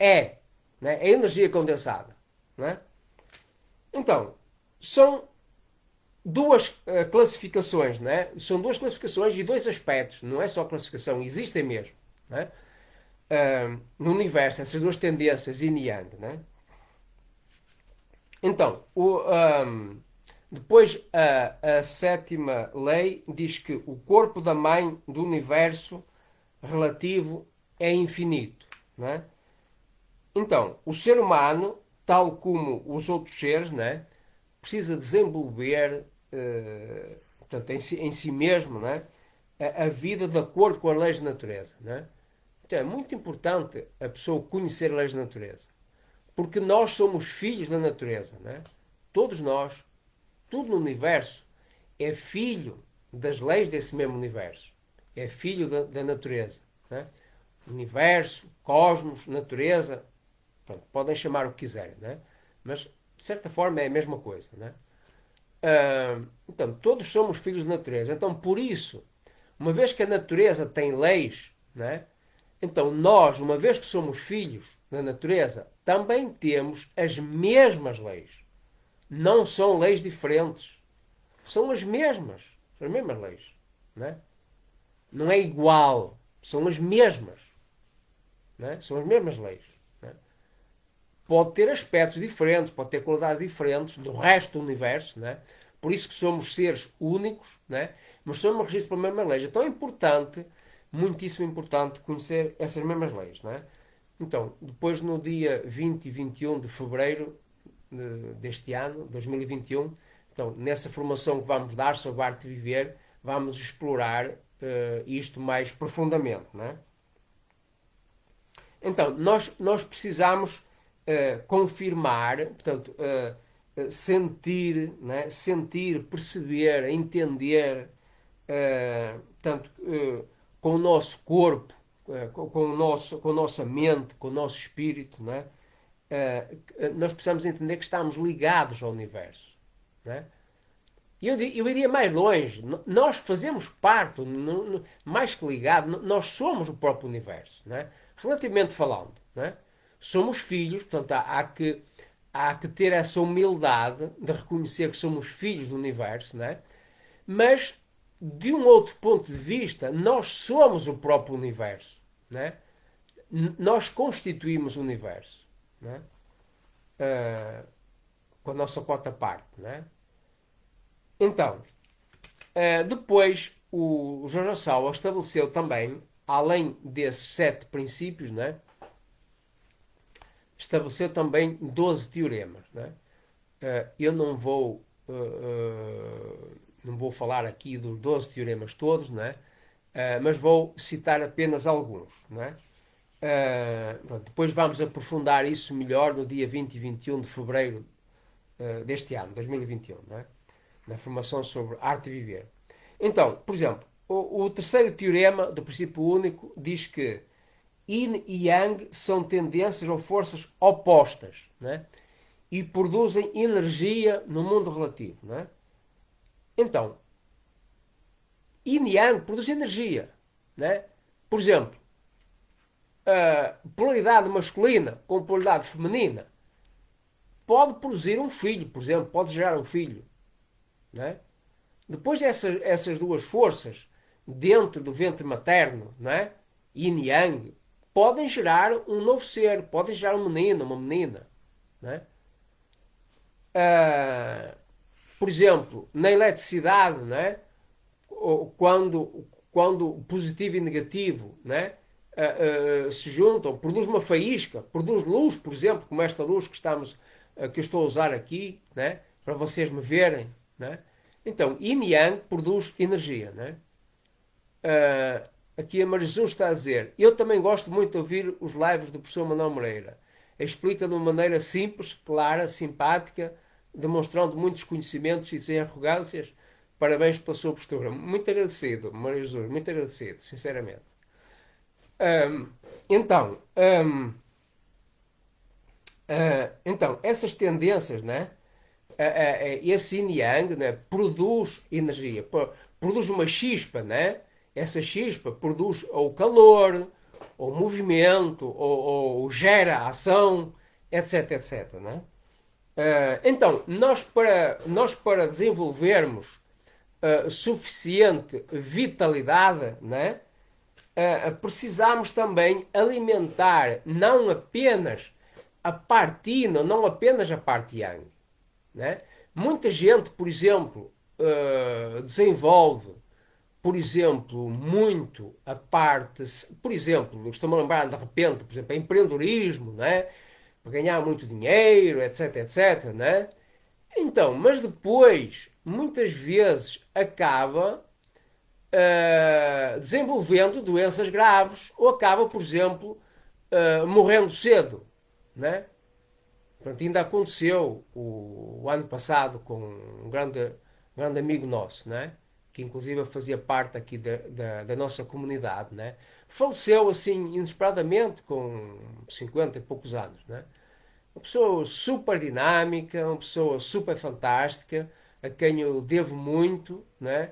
né? É energia condensada, né? Então, são duas classificações, né? São duas classificações e dois aspectos, não é só classificação, existem mesmo, né? No universo, essas duas tendências yin e yang, né? Então, depois a sétima lei diz que o corpo da mãe do universo relativo é infinito, né? Então, o ser humano, tal como os outros seres, né, precisa desenvolver portanto, em si mesmo, né, a vida de acordo com as leis da natureza. Né? Então é muito importante a pessoa conhecer as leis da natureza. Porque nós somos filhos da natureza. Né? Todos nós, tudo no universo, é filho das leis desse mesmo universo. É filho da natureza. Né? Universo, cosmos, natureza, pronto, podem chamar o que quiserem. Né? Mas, de certa forma, é a mesma coisa. Né? Então, todos somos filhos da natureza. Então, por isso, uma vez que a natureza tem leis, né? Então nós, uma vez que somos filhos da natureza, também temos as mesmas leis. Não são leis diferentes. São as mesmas. São as mesmas leis. Né? Não é igual. São as mesmas. Né? São as mesmas leis. Né? Pode ter aspectos diferentes, pode ter qualidades diferentes do resto do universo. Né? Por isso que somos seres únicos, né? Mas somos regidos pela mesma lei. Então é importante, muitíssimo importante, conhecer essas mesmas leis. Né? Então, depois no dia 20 e 21 de fevereiro deste ano, 2021, então, nessa formação que vamos dar sobre a arte de viver, vamos explorar isto mais profundamente. Né? Então, nós precisamos confirmar, portanto, sentir, né? Sentir, perceber, entender, portanto, com o nosso corpo, com a nossa mente, com o nosso espírito, né? nós precisamos entender que estamos ligados ao universo. Não é? Eu iria mais longe. Nós fazemos parte, mais que ligado, nós somos o próprio universo. Não é? Relativamente falando. Não é? Somos filhos, portanto há que ter essa humildade de reconhecer que somos filhos do universo. Não é? Mas, de um outro ponto de vista, nós somos o próprio universo. Não é? Nós constituímos o universo. Não é? Com a nossa quarta parte. Não é? Então, depois o Jorge Sauer estabeleceu também, além desses 7 princípios, né, estabeleceu também 12 teoremas. Né? Eu não vou falar aqui dos 12 teoremas todos, né? Mas vou citar apenas alguns. Né? Depois vamos aprofundar isso melhor no dia 20 e 21 de fevereiro deste ano, 2021. Né? Na formação sobre arte e viver. Então, por exemplo, o terceiro teorema do princípio único diz que Yin e Yang são tendências ou forças opostas, né? E produzem energia no mundo relativo. Né? Então, Yin e Yang produzem energia. Né? Por exemplo, a polaridade masculina com polaridade feminina pode produzir um filho, por exemplo, pode gerar um filho. Né? Depois essas duas forças dentro do ventre materno, né? Yin e Yang, podem gerar um novo ser, podem gerar um menino, uma menina. Né? Por exemplo, na eletricidade, né? Quando positivo e negativo, né? Se juntam, produz uma faísca, produz luz, por exemplo, como esta luz que eu estou a usar aqui, né? Para vocês me verem. Né? Então, Yin e Yang produz energia. Né? Aqui a Maria Jesus está a dizer: eu também gosto muito de ouvir os lives do professor Manuel Moreira. Explica de uma maneira simples, clara, simpática, demonstrando muitos conhecimentos e sem arrogâncias. Parabéns pela sua postura. Muito agradecido, Maria Jesus, muito agradecido, sinceramente. Então, essas tendências, né? Esse yin yang, né, produz energia, produz uma chispa, né? Essa chispa produz ou calor, ou movimento, ou gera ação, etc, etc. Né? Então, nós para desenvolvermos suficiente vitalidade, né, precisamos também alimentar não apenas a parte yin, não apenas a parte yang. Né? Muita gente, por exemplo, desenvolve, por exemplo, muito a parte, por exemplo, estou-me a lembrar de repente, por exemplo, empreendedorismo, né? Para ganhar muito dinheiro, etc, etc. Né? Então, mas depois, muitas vezes, acaba desenvolvendo doenças graves ou acaba, por exemplo, morrendo cedo. Né? Pronto, ainda aconteceu o ano passado com um grande amigo nosso, né? Que inclusive fazia parte aqui da nossa comunidade. Né? Faleceu assim inesperadamente com 50 e poucos anos. Né? Uma pessoa super dinâmica, uma pessoa super fantástica, a quem eu devo muito, né?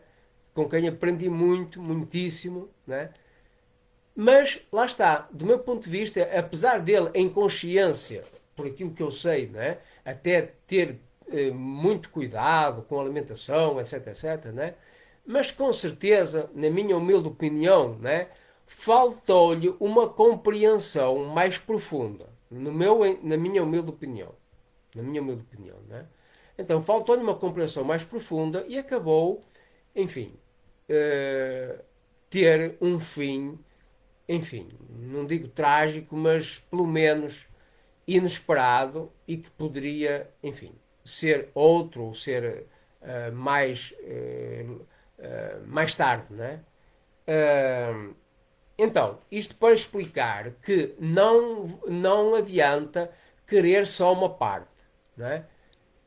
Com quem aprendi muito, muitíssimo. Né? Mas, lá está, do meu ponto de vista, apesar dele, em consciência, por aquilo que eu sei, né? Até ter muito cuidado com a alimentação, etc, etc, né? Mas com certeza, na minha humilde opinião, né? Faltou-lhe uma compreensão mais profunda, na minha humilde opinião. Na minha humilde opinião, né? Então, faltou-lhe uma compreensão mais profunda e acabou, enfim, ter um fim, enfim, não digo trágico, mas pelo menos inesperado e que poderia, enfim, ser outro ou ser mais tarde, né? Então, isto para explicar que não adianta querer só uma parte, né?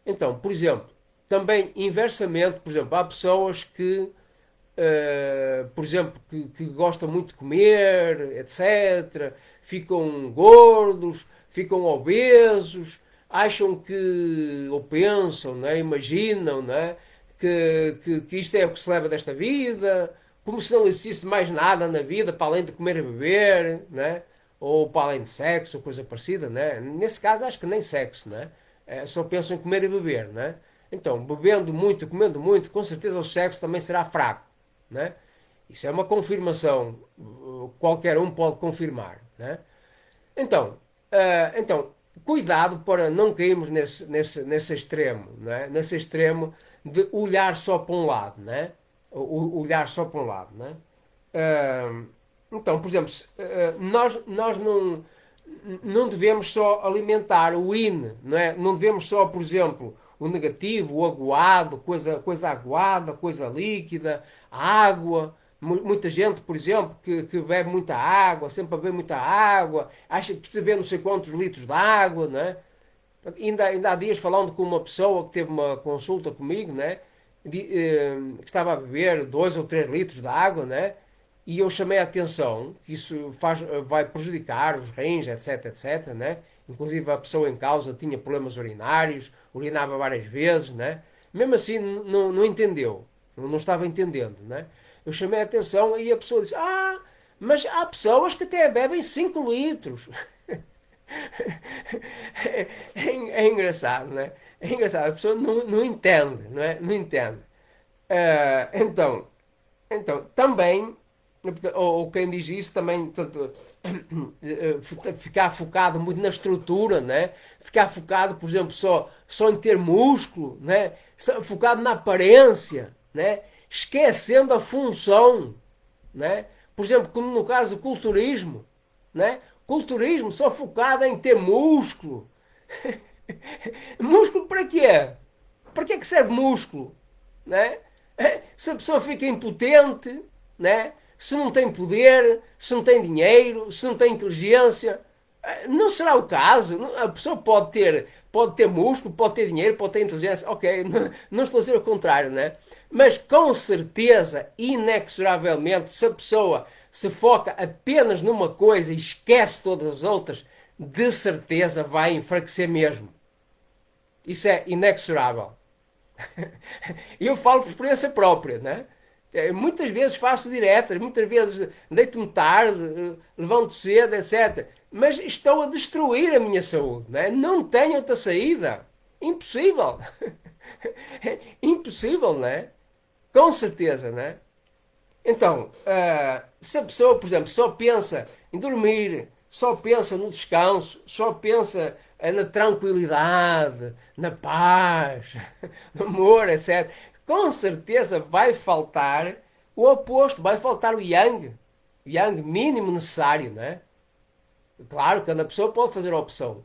Então, por exemplo, também inversamente, por exemplo, há pessoas que por exemplo, que gostam muito de comer, etc., ficam gordos, ficam obesos, acham que, ou pensam, né, imaginam, né, que isto é o que se leva desta vida, como se não existisse mais nada na vida para além de comer e beber, né, ou para além de sexo, ou coisa parecida. Né. Nesse caso, acho que nem sexo, né, só pensam em comer e beber. Né. Então, bebendo muito, comendo muito, com certeza o sexo também será fraco. Né. Isso é uma confirmação, qualquer um pode confirmar. Né. Então, então, cuidado para não cairmos nesse extremo, não é? Nesse extremo de olhar só para um lado, né? Olhar só para um lado, né? Então, por exemplo, nós não devemos só alimentar o yin, não é? Não devemos só, por exemplo, o negativo, o aguado, coisa aguada, coisa líquida, água. Muita gente, por exemplo, que bebe muita água, sempre a beber muita água, acha que precisa beber não sei quantos litros de água, né? Ainda há dias falando com uma pessoa que teve uma consulta comigo, né? Que estava a beber 2 ou 3 litros de água, né? E eu chamei a atenção que isso vai prejudicar os rins, etc, etc, né? Inclusive a pessoa em causa tinha problemas urinários, urinava várias vezes, né? Mesmo assim não entendeu, não estava entendendo, né? Eu chamei a atenção e a pessoa disse: mas há pessoas que até bebem 5 litros. É engraçado, não é? É engraçado, a pessoa não entende, não é? Não entende. Então, também, ou quem diz isso também, portanto, ficar focado muito na estrutura, né? Ficar focado, por exemplo, só em ter músculo, né? Focado na aparência, né? Esquecendo a função, né? Por exemplo, como no caso do culturismo, né? Culturismo só focado em ter músculo. Músculo para quê? Para que é que serve músculo? Né? Se a pessoa fica impotente, né? Se não tem poder, se não tem dinheiro, se não tem inteligência, não será o caso. A pessoa pode ter músculo, pode ter dinheiro, pode ter inteligência. Ok, não estou a dizer o contrário, né? Mas com certeza, inexoravelmente, se a pessoa se foca apenas numa coisa e esquece todas as outras, de certeza vai enfraquecer mesmo. Isso é inexorável. E eu falo por experiência própria, né? Muitas vezes faço diretas, muitas vezes deito-me tarde, levanto cedo, etc. Mas estou a destruir a minha saúde, né? Não tenho outra saída. Impossível. Impossível, né? Com certeza, né? Então, se a pessoa, por exemplo, só pensa em dormir, só pensa no descanso, só pensa na tranquilidade, na paz, no amor, etc., com certeza vai faltar o oposto, vai faltar o yang mínimo necessário, né? Claro que cada pessoa pode fazer a opção,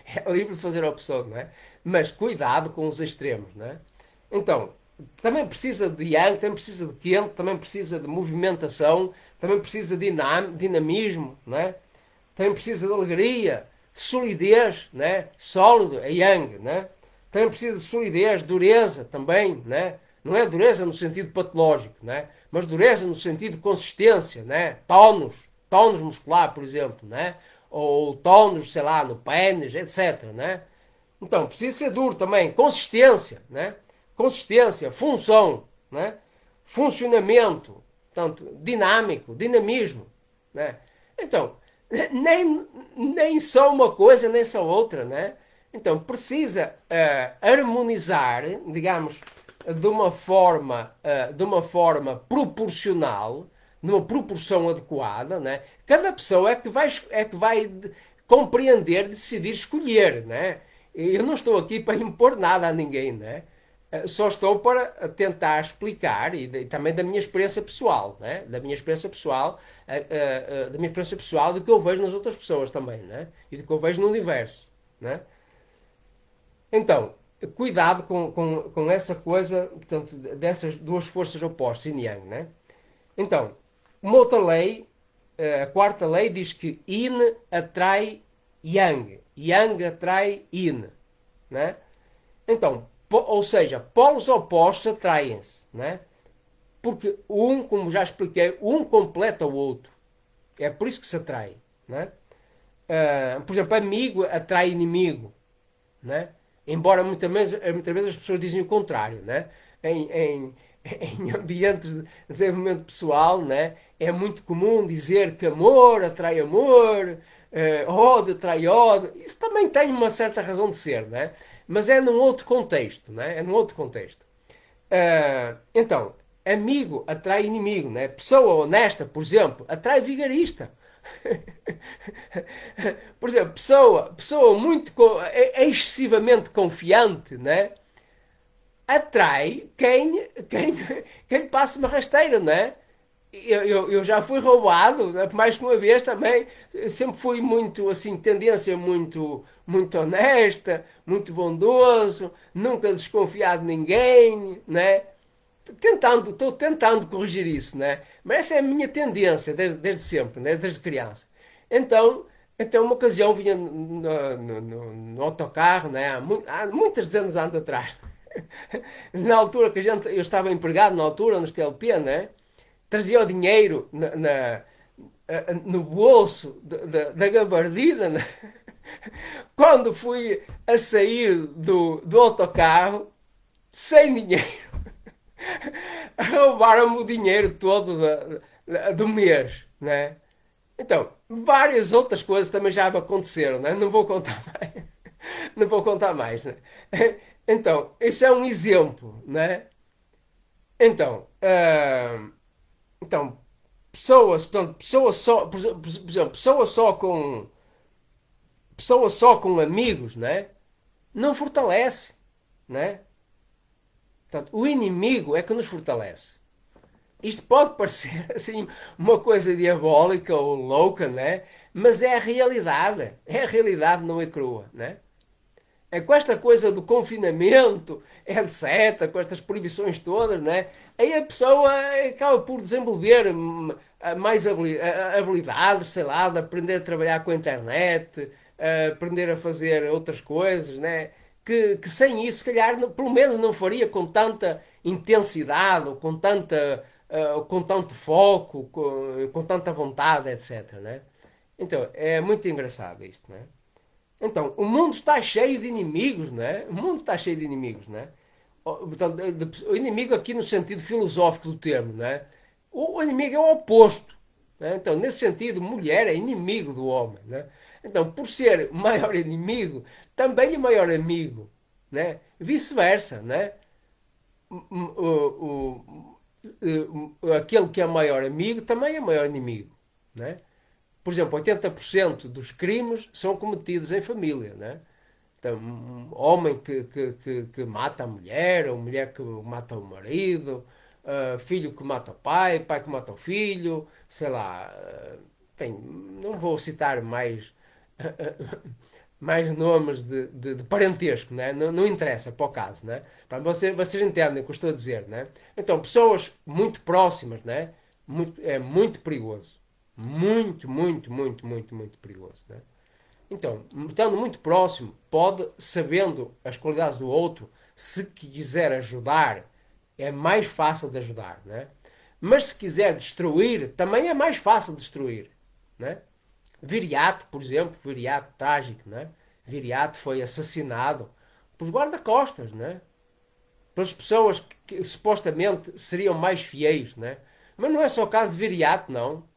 é livre de fazer a opção, não é? Mas cuidado com os extremos, não é? Então, também precisa de yang, também precisa de quente, também precisa de movimentação, também precisa de dinamismo, né? Também precisa de alegria, solidez, né? Sólido é yang, né? Também precisa de solidez, dureza também, né? Não é dureza no sentido patológico, né? Mas dureza no sentido de consistência, né? Tónus muscular, por exemplo, né? Ou tónus, sei lá, no pênis, etc, né? Então, precisa ser duro também, consistência, né? Consistência, função, né? Funcionamento, portanto, dinâmico, dinamismo, né? Então, nem só uma coisa, nem só outra, né? Então, precisa harmonizar, digamos, de uma forma proporcional, numa proporção adequada, né? Cada pessoa é que vai compreender, decidir, escolher, né? Eu não estou aqui para impor nada a ninguém, né? Só estou para tentar explicar e também da minha experiência pessoal, né? Da minha experiência pessoal, da minha experiência pessoal do que eu vejo nas outras pessoas também, né? E do que eu vejo no universo, né? Então, cuidado com essa coisa, portanto, dessas duas forças opostas, yin e yang, né? Então, uma outra lei, a quarta lei, diz que yin atrai yang, yang atrai yin, né? Então, ou seja, polos opostos atraem-se, né? Porque como já expliquei, um completa o outro. É por isso que se atrai, né? Por exemplo, amigo atrai inimigo, né? Embora muitas vezes as pessoas dizem o contrário, né? Em, em, em ambientes de desenvolvimento pessoal, né? É muito comum dizer que amor atrai amor, ódio atrai ódio. Isso também tem uma certa razão de ser, né? Mas é num outro contexto, né? É num outro contexto. Então, amigo atrai inimigo, né? Pessoa honesta, por exemplo, atrai vigarista. Por exemplo, pessoa muito excessivamente confiante, né? Atrai quem passa uma rasteira, né? Eu já fui roubado, né? Mais que uma vez também. Sempre fui muito, assim, tendência muito honesta, muito bondoso, nunca desconfiado de ninguém, né? Estou tentando corrigir isso, né? Mas essa é a minha tendência desde sempre, né? Desde criança. Então, então uma ocasião vinha no autocarro, né? Há muitos anos atrás. Na altura que eu estava empregado, na altura, no STLP, né? Trazia o dinheiro no bolso da gabardina, né? Quando fui a sair do autocarro, sem dinheiro, roubaram-me o dinheiro todo do mês, né? Então, várias outras coisas também já me aconteceram, né? Não vou contar mais. Não vou contar mais, né? Então, esse é um exemplo, né? Então, então portanto, por exemplo, pessoas só com amigos, né? Não fortalece, né? Portanto, o inimigo é que nos fortalece. Isto pode parecer assim uma coisa diabólica ou louca, né? Mas é a realidade. É a realidade, não é crua, né? É com esta coisa do confinamento, etc., com estas proibições todas, né? Aí a pessoa acaba por desenvolver mais habilidades, sei lá, de aprender a trabalhar com a internet, aprender a fazer outras coisas, né? Que sem isso, se calhar, pelo menos não faria com tanta intensidade, ou com tanto foco, com tanta vontade, etc., né? Então, é muito engraçado isto, né? Então, o mundo está cheio de inimigos, né? O mundo está cheio de inimigos, né? Portanto, o inimigo aqui no sentido filosófico do termo, né? O inimigo é o oposto, né? Então, nesse sentido, mulher é inimigo do homem, né? Então, por ser maior inimigo, também é maior amigo, né? Vice-versa, né? Aquele que é maior amigo também é maior inimigo, né? Por exemplo, 80% dos crimes são cometidos em família, né? Então, um homem que mata a mulher, ou mulher que mata o marido, filho que mata o pai, pai que mata o filho, sei lá. Não vou citar mais nomes de parentesco, né? Não interessa para o caso, né? Vocês entendem o que eu estou a dizer, né? Então, pessoas muito próximas, né? É muito perigoso. Muito perigoso, né? Então, estando muito próximo, pode, sabendo as qualidades do outro, se quiser ajudar, é mais fácil de ajudar, né? Mas se quiser destruir, também é mais fácil de destruir, né? Viriato, por exemplo, Viriato trágico, né? Viriato foi assassinado pelos guarda-costas, né? Pelas pessoas que supostamente seriam mais fiéis, né? Mas não é só o caso de Viriato, não.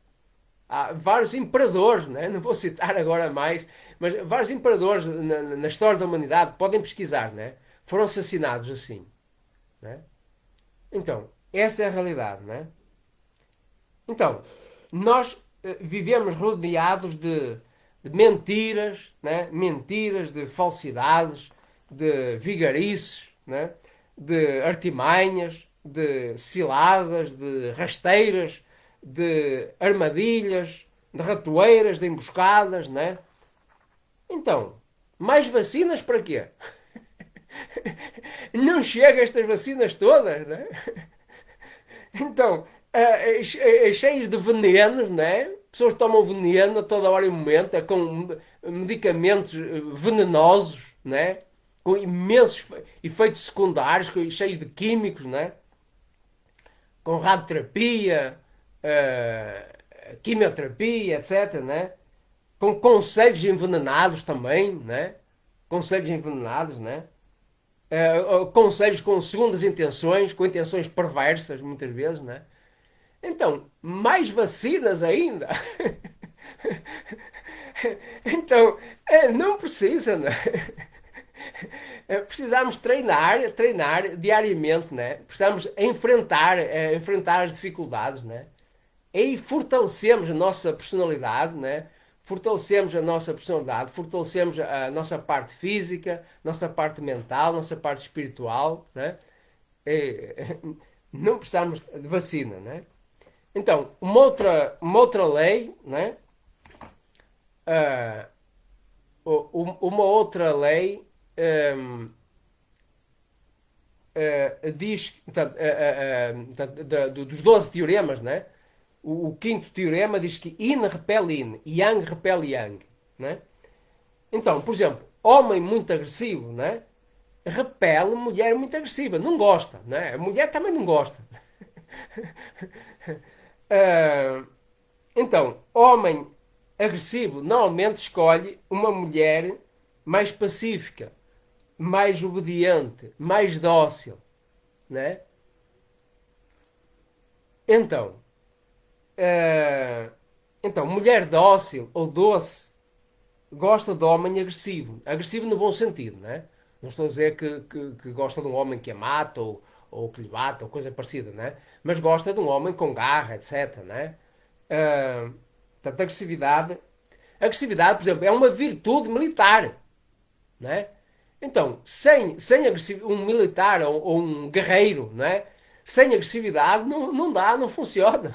Há vários imperadores, né? Não vou citar agora mais, mas vários imperadores na história da humanidade, podem pesquisar, né? Foram assassinados assim, né? Então, essa é a realidade, né? Então, nós vivemos rodeados de mentiras, né? Mentiras, de falsidades, de vigarices, né? De artimanhas, de ciladas, de rasteiras, de armadilhas, de ratoeiras, de emboscadas, né? Então, mais vacinas para quê? Não chega estas vacinas todas, né? Então, cheios de venenos, né? Pessoas tomam veneno a toda hora e momento, com medicamentos venenosos, né? Com imensos efeitos secundários, cheios de químicos, né? Com radioterapia, quimioterapia, etc, né? com conselhos envenenados também, né? Conselhos envenenados, né? Conselhos com segundas intenções, com intenções perversas, muitas vezes, né? Então, mais vacinas ainda. Então, não precisa, né? Precisamos treinar diariamente, né? Precisamos enfrentar as dificuldades, né? Aí fortalecemos a nossa personalidade, né? Fortalecemos a nossa parte física, nossa parte mental, nossa parte espiritual, né? E, não precisamos de vacina, né? Então, uma outra lei, né? Ah, uma outra lei um, diz, portanto, dos 12 teoremas, né? O quinto teorema diz que yin repele yin, yang repele yang, né? Então, por exemplo, homem muito agressivo, né? Repele mulher muito agressiva, não gosta, né? A mulher também não gosta. Ah, então, homem agressivo normalmente escolhe uma mulher mais pacífica, mais obediente, mais dócil, né? Então, eh, então, mulher dócil ou doce gosta de homem agressivo. Agressivo no bom sentido, né? Não estou a dizer que gosta de um homem que a mata ou que lhe bate ou coisa parecida, né? Mas gosta de um homem com garra, etc, né? Portanto, agressividade, por exemplo, é uma virtude militar, né? Então, sem um militar ou um guerreiro, né? Sem agressividade não dá, não funciona.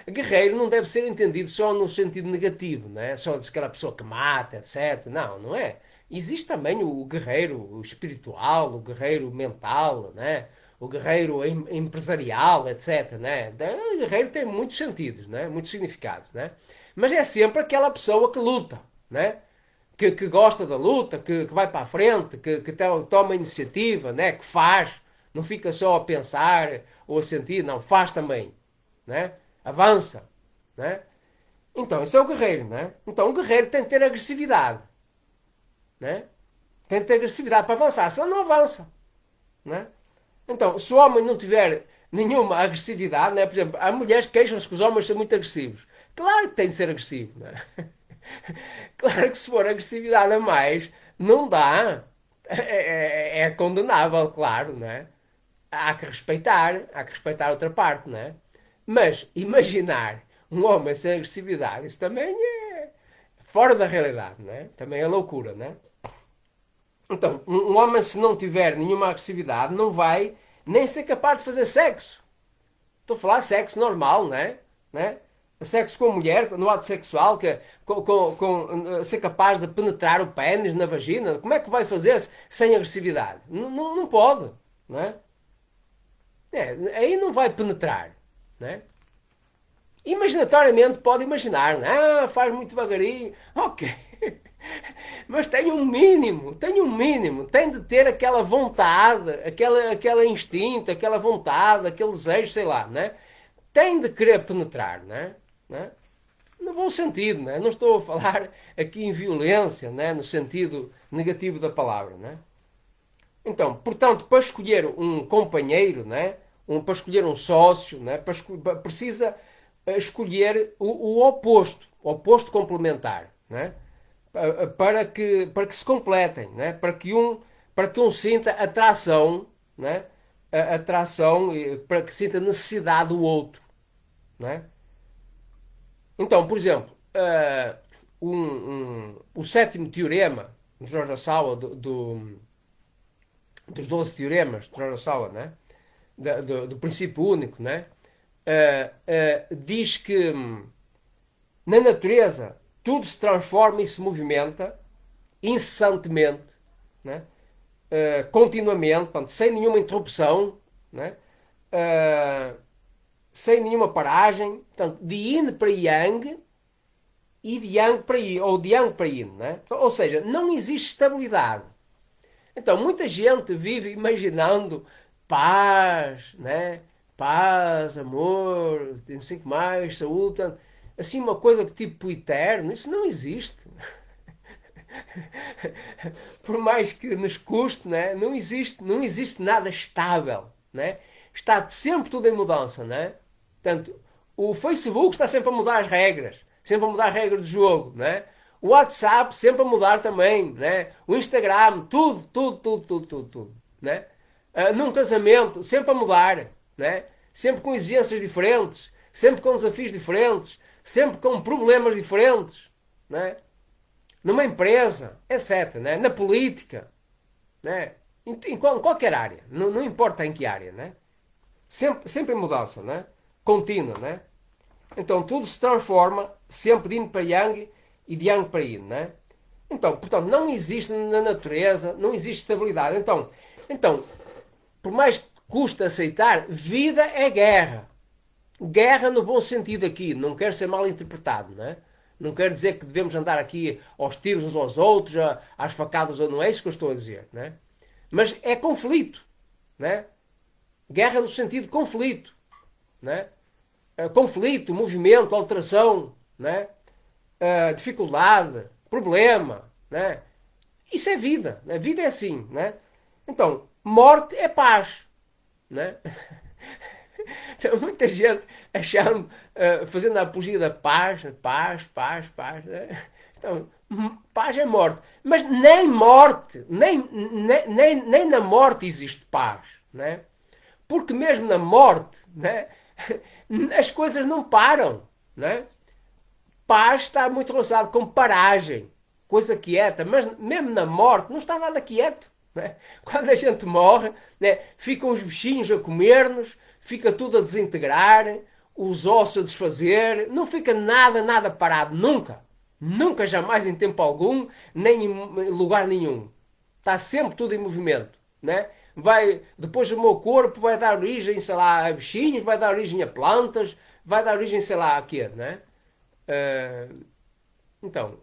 Guerreiro não deve ser entendido só no sentido negativo, né? Só de aquela pessoa que mata, etc. Não, não é. Existe também o guerreiro espiritual, o guerreiro mental, né? O guerreiro empresarial, etc. Né? O guerreiro tem muitos sentidos, né? Muitos significados, né? Mas é sempre aquela pessoa que luta, né? Que gosta da luta, que vai para a frente, que toma iniciativa, né? Que faz, não fica só a pensar ou a sentir, não, faz também, né? Avança, né? Então, isso é o guerreiro, né? Então, o guerreiro tem que ter agressividade, né? Tem que ter agressividade para avançar, senão não avança, né? Então, se o homem não tiver nenhuma agressividade, né? Por exemplo, há mulheres que queixam-se que os homens são muito agressivos. Claro que tem de ser agressivo, né? Claro que se for agressividade a mais, não dá. É condenável, claro, né? Há que respeitar a outra parte, né? Mas imaginar um homem sem agressividade, isso também é fora da realidade, né? Também é loucura, né? Então, um homem se não tiver nenhuma agressividade, não vai nem ser capaz de fazer sexo. Estou a falar sexo normal, né? Sexo com a mulher, no ato sexual, ser capaz de penetrar o pênis na vagina. Como é que vai fazer sem agressividade? Não pode, né? Aí não vai penetrar, né? Imaginatoriamente pode imaginar, né? Faz muito devagarinho, ok. Mas tem um mínimo, tem de ter aquela vontade, aquele instinto, aquela vontade, aquele desejo, sei lá, né? Tem de querer penetrar, né? No bom sentido, né? Não estou a falar aqui em violência, né? No sentido negativo da palavra, né? Então, portanto, para escolher um companheiro, né? Para escolher um sócio, né? Precisa escolher o oposto complementar, né? Para que se completem, né? Para que um sinta atração, né? Atração, para que sinta necessidade do outro, né? Então, por exemplo, o sétimo teorema de George Sala, dos 12 teoremas de George Sala, né? Do princípio único, né? Diz que na natureza tudo se transforma e se movimenta incessantemente, né? Continuamente, portanto, sem nenhuma interrupção, né? Sem nenhuma paragem, portanto, de yin para yang e de yang para yin, ou de yang para yin, né? Ou seja, não existe estabilidade. Então, muita gente vive imaginando paz, né? Paz, amor, não sei o que mais, saúde. assim uma coisa que tipo eterno, isso não existe. Por mais que nos custe, né? Não existe nada estável, né? Está sempre tudo em mudança, né? Portanto, o Facebook está sempre a mudar as regras, sempre a mudar as regras do jogo, né? O WhatsApp sempre a mudar também, né? O Instagram, tudo, né? Num casamento, sempre a mudar, né? Sempre com exigências diferentes, sempre com desafios diferentes, sempre com problemas diferentes, né? Numa empresa, etc., né? Na política, né? Em qualquer área, não importa em que área, né? Sempre em mudança, né? Contínua, né? Então tudo se transforma sempre de yin para yang e de yang para yin, né? Então, portanto, não existe na natureza, não existe estabilidade. Então, por mais que custe aceitar, vida é guerra. Guerra no bom sentido aqui, não quero ser mal interpretado, não é? Não quero dizer que devemos andar aqui aos tiros uns aos outros, às facadas, ou não é isso que eu estou a dizer, não é? Mas é conflito, não é? Guerra no sentido de conflito, não é? Conflito, movimento, alteração, não é? Dificuldade, problema, não é? Isso é vida, a vida é assim, não é? Então, morte é paz, não é? Então, muita gente achando, fazendo a apologia da paz. Né? Então, paz é morte. Mas nem morte, nem na morte existe paz. Né? Porque mesmo na morte, né, as coisas não param. Né? Paz está muito relacionado com paragem, coisa quieta. Mas mesmo na morte não está nada quieto. Né? Quando a gente morre, né, ficam os bichinhos a comer-nos, fica tudo a desintegrar, os ossos a desfazer, não fica nada parado, nunca. Nunca, jamais, em tempo algum, nem em lugar nenhum. Está sempre tudo em movimento. Né? Depois o meu corpo vai dar origem, sei lá, a bichinhos, vai dar origem a plantas, vai dar origem, sei lá, a quê, né? Então,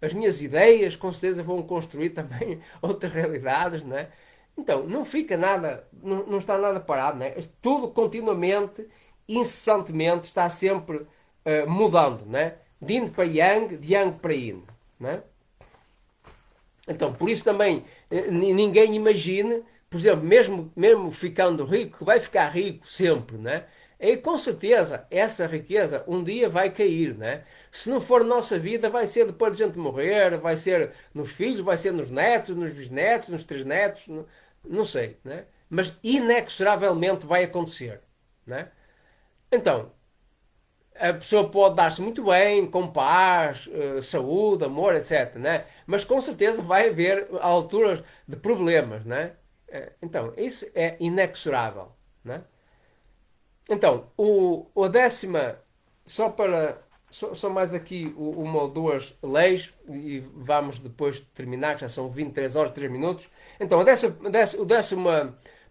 as minhas ideias com certeza vão construir também outras realidades, não é? Então, não fica nada, não está nada parado, não é? Tudo continuamente, incessantemente, está sempre mudando, não é? De yin para yang, de yang para yin, não é? Então, por isso também ninguém imagine, por exemplo, mesmo ficando rico, que vai ficar rico sempre, né? E com certeza essa riqueza um dia vai cair, né? Se não for na nossa vida, vai ser depois de a gente morrer, vai ser nos filhos, vai ser nos netos, nos bisnetos, nos trisnetos, não sei, né? Mas inexoravelmente vai acontecer, né? Então, a pessoa pode dar-se muito bem, com paz, saúde, amor, etc. Né? Mas com certeza vai haver alturas de problemas. Né? Então, isso é inexorável. Né? Então, a décima, só para. Só mais aqui uma ou duas leis e vamos depois terminar, já são 23 horas e 3 minutos. Então, o décimo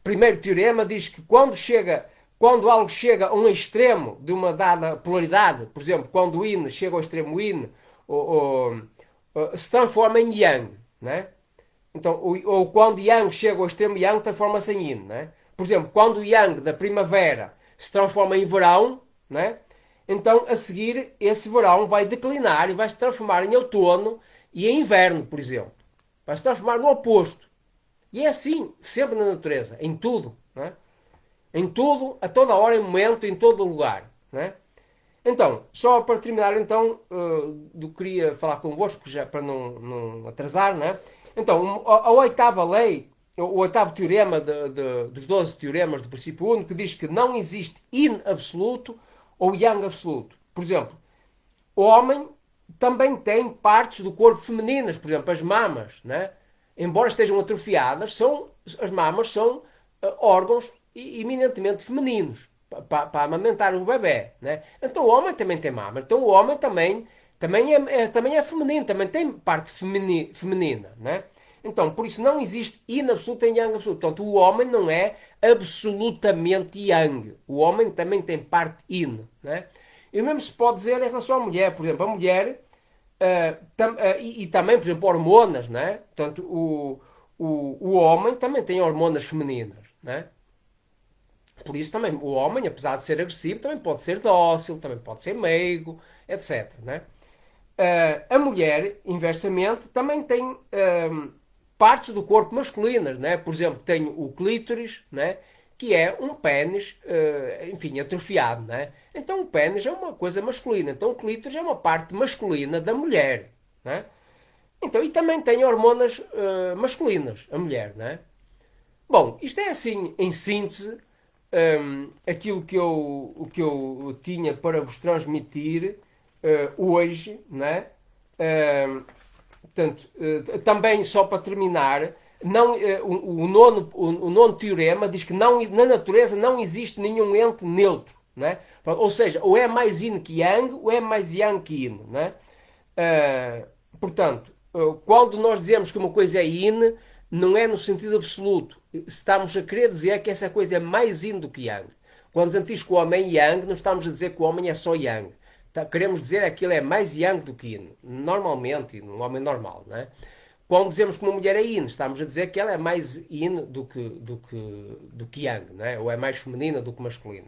primeiro teorema diz que quando algo chega a um extremo de uma dada polaridade, por exemplo, quando o yin chega ao extremo yin, se transforma em yang, né? Então, ou quando yang chega ao extremo yang, transforma-se em yin, né? Por exemplo, quando o yang da primavera se transforma em verão, né? Então, a seguir, esse verão vai declinar e vai se transformar em outono e em inverno, por exemplo. Vai se transformar no oposto. E é assim, sempre na natureza, em tudo, né? Em tudo, a toda hora, em momento, em todo lugar. Né? Então, só para terminar, então, queria falar convosco, já para não atrasar, né? Então, a oitava lei, o oitavo teorema dos 12 teoremas do princípio único, diz que não existe yin absoluto ou yang absoluto. Por exemplo, o homem também tem partes do corpo femininas, por exemplo, as mamas, né? Embora estejam atrofiadas, as mamas são órgãos eminentemente femininos para amamentar o bebê, né? Então o homem também tem mama, então o homem também é feminino, também tem parte feminina, né? Então por isso não existe yin absoluto em yang absoluto. Portanto o homem não é absolutamente yang, o homem também tem parte yin, né? E o mesmo se pode dizer em relação à mulher, por exemplo, a mulher e também, por exemplo, hormonas, né? Portanto o homem também tem hormonas femininas, né? Por isso também o homem, apesar de ser agressivo, também pode ser dócil, também pode ser meigo, etc. Né? A mulher, inversamente, também tem partes do corpo masculinas. Né? Por exemplo, tem o clítoris, né? Que é um pênis, enfim, atrofiado. Né? Então o pênis é uma coisa masculina. Então o clítoris é uma parte masculina da mulher. Né? Então, e também tem hormonas masculinas, a mulher. Né? Bom, isto é assim, em síntese, aquilo que eu tinha para vos transmitir hoje, né? Portanto, também só para terminar, não, o nono teorema diz que não, na natureza não existe nenhum ente neutro, né? Ou seja, ou é mais yin que yang, ou é mais yang que yin, né? Portanto, quando nós dizemos que uma coisa é yin, não é no sentido absoluto. Estamos a querer dizer que essa coisa é mais yin do que yang. Quando dizemos que o homem é yang, não estamos a dizer que o homem é só yang. Queremos dizer que aquilo é mais yang do que yin. Normalmente, um homem normal, não é? Quando dizemos que uma mulher é yin, estamos a dizer que ela é mais yin do que yang, não é? Ou é mais feminina do que masculina.